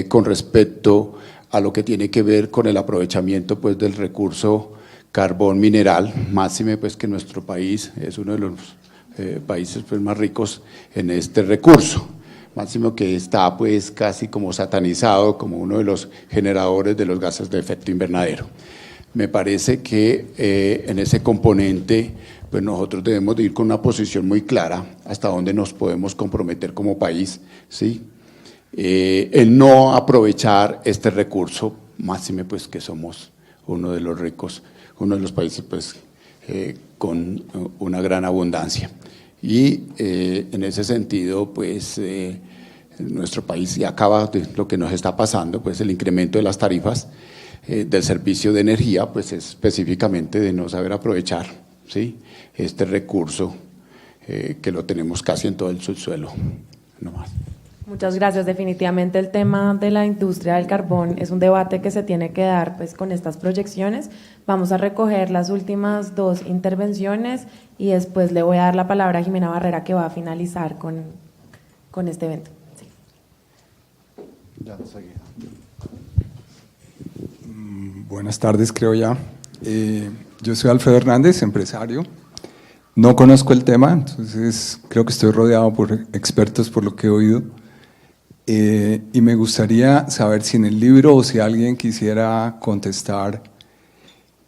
con respecto a lo que tiene que ver con el aprovechamiento pues del recurso carbón mineral, máxime pues que nuestro país es uno de los países pues más ricos en este recurso, máximo que está pues casi como satanizado como uno de los generadores de los gases de efecto invernadero. Me parece que en ese componente pues nosotros debemos de ir con una posición muy clara hasta dónde nos podemos comprometer como país, ¿sí? El no aprovechar este recurso, máxime pues que somos uno de los ricos, uno de los países pues con una gran abundancia. Y en ese sentido pues nuestro país ya acaba de lo que nos está pasando, pues el incremento de las tarifas del servicio de energía, pues específicamente de no saber aprovechar, ¿sí?, este recurso que lo tenemos casi en todo el subsuelo, no más. Muchas gracias. Definitivamente el tema de la industria del carbón es un debate que se tiene que dar pues con estas proyecciones. Vamos a recoger las últimas dos intervenciones y después le voy a dar la palabra a Jimena Barrera, que va a finalizar con este evento. Sí. Buenas tardes, creo ya. Yo soy Alfredo Hernández, empresario. No conozco el tema, entonces creo que estoy rodeado por expertos por lo que he oído. Y me gustaría saber si en el libro o si alguien quisiera contestar.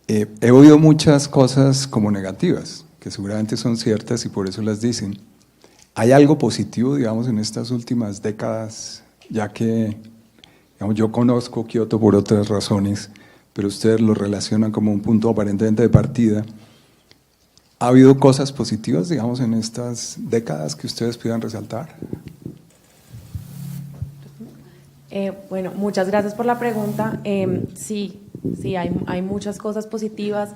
He oído muchas cosas como negativas, que seguramente son ciertas y por eso las dicen. ¿Hay algo positivo, digamos, en estas últimas décadas, ya que digamos, yo conozco Kioto por otras razones, pero ustedes lo relacionan como un punto aparentemente de partida? ¿Ha habido cosas positivas, digamos, en estas décadas que ustedes puedan resaltar? Bueno, muchas gracias por la pregunta. Sí, hay muchas cosas positivas,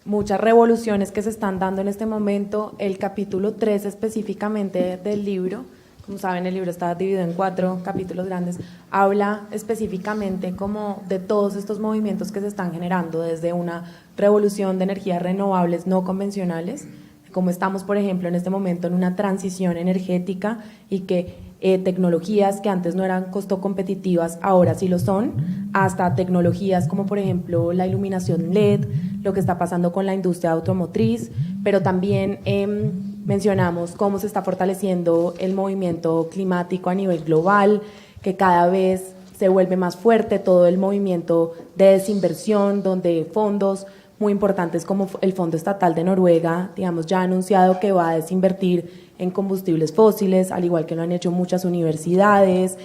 muchas revoluciones que se están dando en este momento. El capítulo 3 específicamente del libro, como saben, el libro está dividido en 4 capítulos grandes, habla específicamente como de todos estos movimientos que se están generando, desde una revolución de energías renovables no convencionales, como estamos, por ejemplo, en este momento en una transición energética y que tecnologías que antes no eran costo competitivas, ahora sí lo son, hasta tecnologías como por ejemplo la iluminación LED, lo que está pasando con la industria automotriz, pero también mencionamos cómo se está fortaleciendo el movimiento climático a nivel global, que cada vez se vuelve más fuerte todo el movimiento de desinversión, donde fondos muy importantes como el Fondo Estatal de Noruega, digamos, ya ha anunciado que va a desinvertir en combustibles fósiles, al igual que lo han hecho muchas universidades,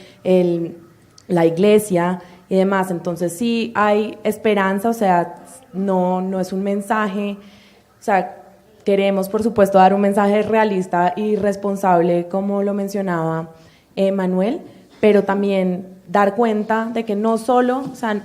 la iglesia y demás. Entonces sí hay esperanza, o sea, no es un mensaje, o sea, queremos por supuesto dar un mensaje realista y responsable, como lo mencionaba Manuel, pero también dar cuenta de que no solo, o sea,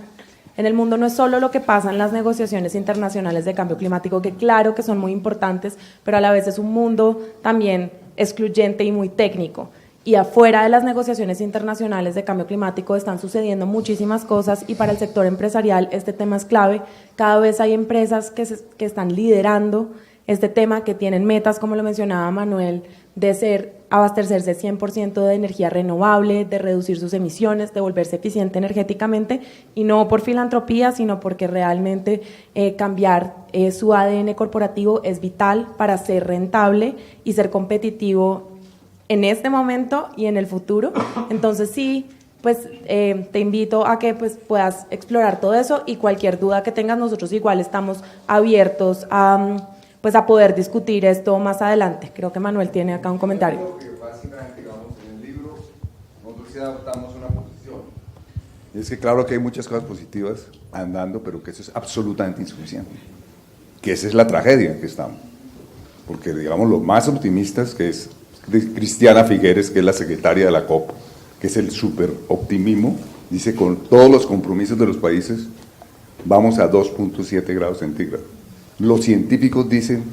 en el mundo no es solo lo que pasa en las negociaciones internacionales de cambio climático, que claro que son muy importantes, pero a la vez es un mundo también excluyente y muy técnico. Y afuera de las negociaciones internacionales de cambio climático están sucediendo muchísimas cosas y para el sector empresarial este tema es clave. Cada vez hay empresas que están liderando este tema, que tienen metas, como lo mencionaba Manuel, de abastecerse 100% de energía renovable, de reducir sus emisiones, de volverse eficiente energéticamente, y no por filantropía, sino porque realmente cambiar su ADN corporativo es vital para ser rentable y ser competitivo en este momento y en el futuro. Entonces sí, pues te invito a que pues, puedas explorar todo eso, y cualquier duda que tengas, nosotros igual estamos abiertos a poder discutir esto más adelante. Creo que Manuel tiene acá un comentario. Creo que básicamente, digamos, en el libro nosotros sí adoptamos una posición. Y es que claro que hay muchas cosas positivas andando, pero que eso es absolutamente insuficiente. Que esa es la tragedia en que estamos. Porque, digamos, los más optimistas, que es Cristiana Figueres, que es la secretaria de la COP, que es el súper optimismo, dice con todos los compromisos de los países, vamos a 2.7 grados centígrados. Los científicos dicen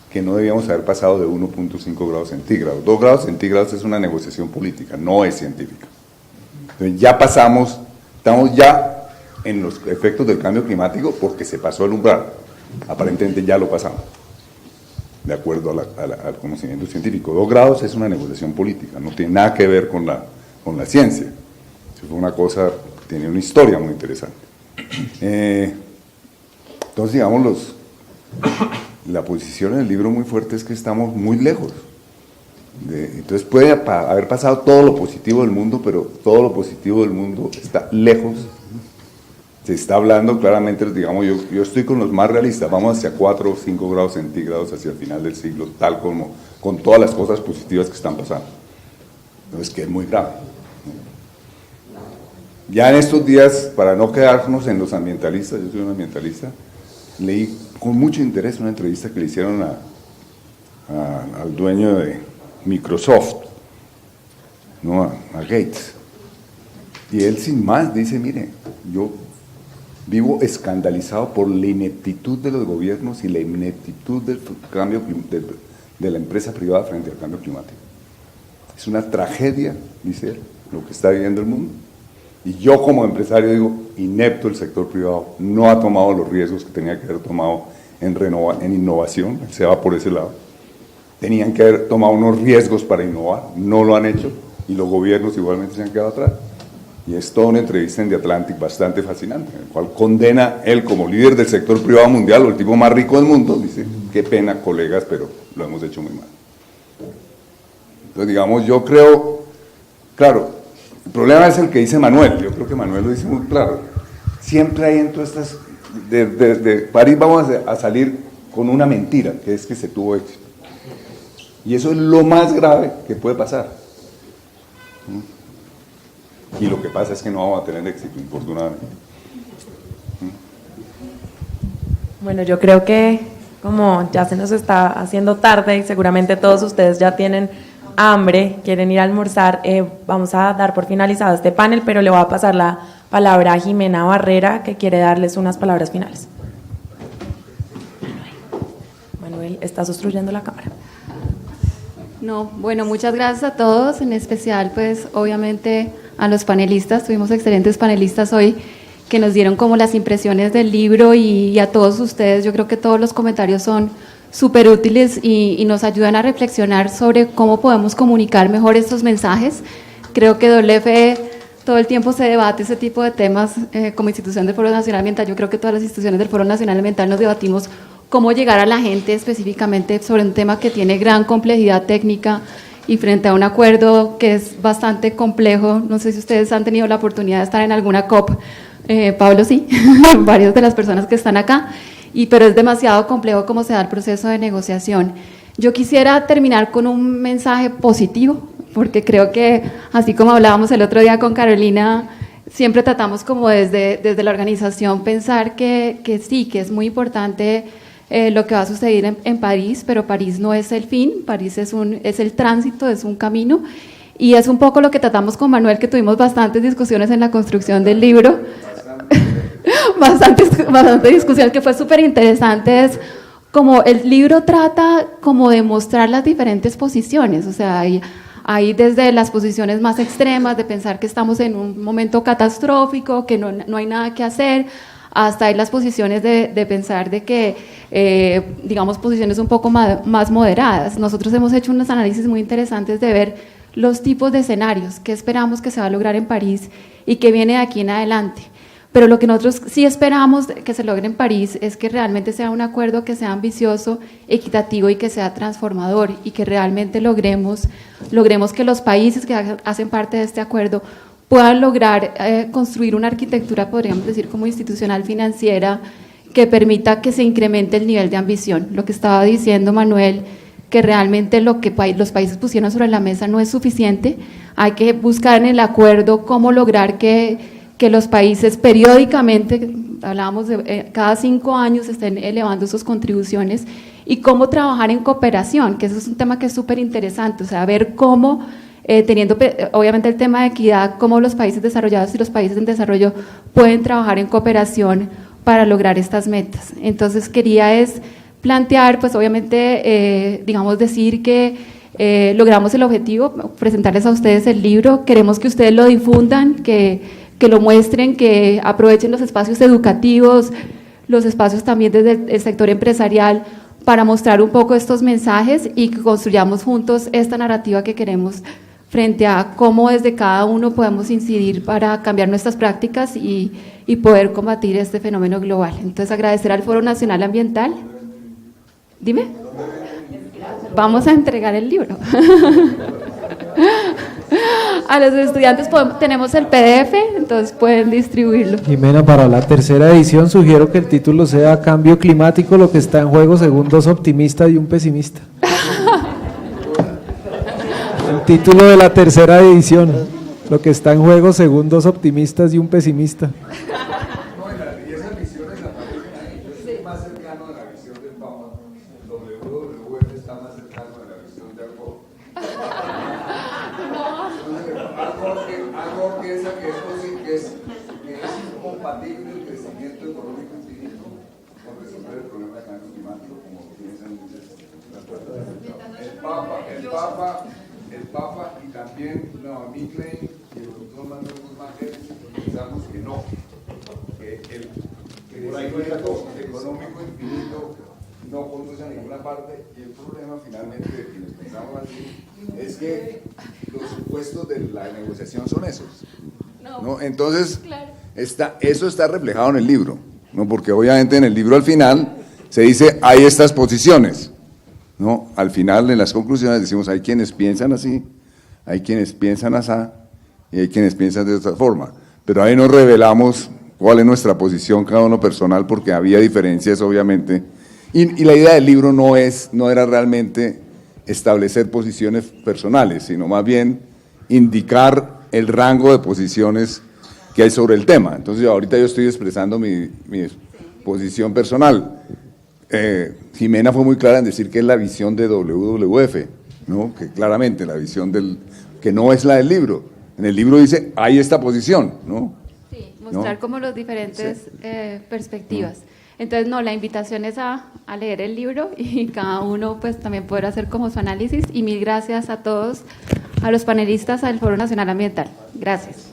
que no debíamos haber pasado de 1.5 grados centígrados. 2 grados centígrados es una negociación política, no es científica. Entonces ya estamos ya en los efectos del cambio climático porque se pasó el umbral. Aparentemente ya lo pasamos, de acuerdo al conocimiento científico. 2 grados es una negociación política, no tiene nada que ver con la ciencia. Eso fue una cosa, tiene una historia muy interesante. Entonces, digamos, la posición en el libro muy fuerte es que estamos muy lejos. Entonces puede haber pasado todo lo positivo del mundo, pero todo lo positivo del mundo está lejos. Se está hablando claramente, digamos, yo estoy con los más realistas, vamos hacia 4 o 5 grados centígrados hacia el final del siglo, tal como con todas las cosas positivas que están pasando. Entonces, que es muy grave. Ya en estos días, para no quedarnos en los ambientalistas, yo soy un ambientalista, leí con mucho interés una entrevista que le hicieron al dueño de Microsoft, ¿no? a Gates. Y él sin más dice, mire, yo vivo escandalizado por la ineptitud de los gobiernos y la ineptitud del cambio de la empresa privada frente al cambio climático. Es una tragedia, dice él, lo que está viviendo el mundo. Y yo como empresario digo, inepto el sector privado, no ha tomado los riesgos que tenía que haber tomado en innovación, se va por ese lado. Tenían que haber tomado unos riesgos para innovar, no lo han hecho, y los gobiernos igualmente se han quedado atrás. Y es toda una entrevista en The Atlantic bastante fascinante, en la cual condena él como líder del sector privado mundial, o el tipo más rico del mundo, dice, qué pena, colegas, pero lo hemos hecho muy mal. Entonces, digamos, yo creo, claro, el problema es el que dice Manuel, yo creo que Manuel lo dice muy claro, siempre hay en todas estas, de París vamos a salir con una mentira, que es que se tuvo éxito. Y eso es lo más grave que puede pasar. Y lo que pasa es que no vamos a tener éxito, infortunadamente. Bueno, yo creo que como ya se nos está haciendo tarde y seguramente todos ustedes ya tienen hambre, quieren ir a almorzar, vamos a dar por finalizado este panel, pero le voy a pasar la palabra a Jimena Barrera, que quiere darles unas palabras finales. Manuel, estás obstruyendo la cámara. No, bueno, muchas gracias a todos, en especial pues obviamente a los panelistas, tuvimos excelentes panelistas hoy que nos dieron como las impresiones del libro y a todos ustedes, yo creo que todos los comentarios son súper útiles y nos ayudan a reflexionar sobre cómo podemos comunicar mejor estos mensajes. Creo que WF todo el tiempo se debate ese tipo de temas como institución del Foro Nacional Ambiental, yo creo que todas las instituciones del Foro Nacional Ambiental nos debatimos cómo llegar a la gente específicamente sobre un tema que tiene gran complejidad técnica y frente a un acuerdo que es bastante complejo. No sé si ustedes han tenido la oportunidad de estar en alguna COP, Pablo sí, varias de las personas que están acá, pero es demasiado complejo cómo se da el proceso de negociación. Yo quisiera terminar con un mensaje positivo, porque creo que así como hablábamos el otro día con Carolina, siempre tratamos como desde la organización pensar que sí, que es muy importante lo que va a suceder en París, pero París no es el fin, París es el tránsito, es un camino, y es un poco lo que tratamos con Manuel, que tuvimos bastantes discusiones en la construcción del libro, bastante discusión, que fue súper interesante, es como el libro trata como de mostrar las diferentes posiciones, o sea, hay desde las posiciones más extremas, de pensar que estamos en un momento catastrófico, que no hay nada que hacer, hasta hay las posiciones de pensar de que, digamos, posiciones un poco más moderadas. Nosotros hemos hecho unos análisis muy interesantes de ver los tipos de escenarios que esperamos que se va a lograr en París y que viene de aquí en adelante. Pero lo que nosotros sí esperamos que se logre en París es que realmente sea un acuerdo que sea ambicioso, equitativo y que sea transformador, y que realmente logremos que los países que hacen parte de este acuerdo puedan lograr construir una arquitectura, podríamos decir, como institucional financiera, que permita que se incremente el nivel de ambición. Lo que estaba diciendo Manuel, que realmente lo que los países pusieron sobre la mesa no es suficiente, hay que buscar en el acuerdo cómo lograr que los países periódicamente, hablábamos de cada 5 años, estén elevando sus contribuciones, y cómo trabajar en cooperación, que eso es un tema que es súper interesante, o sea, ver cómo teniendo obviamente el tema de equidad, cómo los países desarrollados y los países en desarrollo pueden trabajar en cooperación para lograr estas metas. Entonces quería plantear, pues obviamente, digamos, decir que logramos el objetivo, presentarles a ustedes el libro, queremos que ustedes lo difundan, que lo muestren, que aprovechen los espacios educativos, los espacios también desde el sector empresarial, para mostrar un poco estos mensajes y que construyamos juntos esta narrativa que queremos frente a cómo desde cada uno podemos incidir para cambiar nuestras prácticas y poder combatir este fenómeno global. Entonces, agradecer al Foro Nacional Ambiental. Dime. Vamos a entregar el libro. A los estudiantes tenemos el PDF, entonces pueden distribuirlo. Jimena, para la tercera edición sugiero que el título sea Cambio Climático, lo que está en juego según 2 optimistas y un pesimista. El título de la tercera edición, lo que está en juego según 2 optimistas y un pesimista. Y esas visiones aparecen ahí. Yo estoy más cercano a la visión del Papa, WWF está más cercano a la visión de Alcohol. Algo piensa que es compatible el crecimiento económico infinito con resolver el problema del cambio climático, como piensan muchas personas. El Papa y también Naomi Klein y los otros más pensamos que no, que el crecimiento económico infinito no conduce a ninguna parte, y el problema finalmente de quienes pensamos así es que los supuestos de la negociación son esos. ¿no? Entonces, eso está reflejado en el libro, ¿no? Porque obviamente en el libro al final se dice, hay estas posiciones, ¿no? Al final, en las conclusiones, decimos, hay quienes piensan así, hay quienes piensan así, y hay quienes piensan de otra forma. Pero ahí nos revelamos cuál es nuestra posición, cada uno personal, porque había diferencias, obviamente. Y la idea del libro no era realmente establecer posiciones personales, sino más bien indicar el rango de posiciones que hay sobre el tema. Entonces, ahorita yo estoy expresando mi posición personal. Jimena fue muy clara en decir que es la visión de WWF, ¿no? Que claramente la visión que no es la del libro. En el libro dice, hay esta posición, ¿no? Sí, mostrar como los diferentes perspectivas. Entonces, no, la invitación es a leer el libro y cada uno pues también poder hacer como su análisis. Y mil gracias a todos, a los panelistas del Foro Nacional Ambiental. Gracias.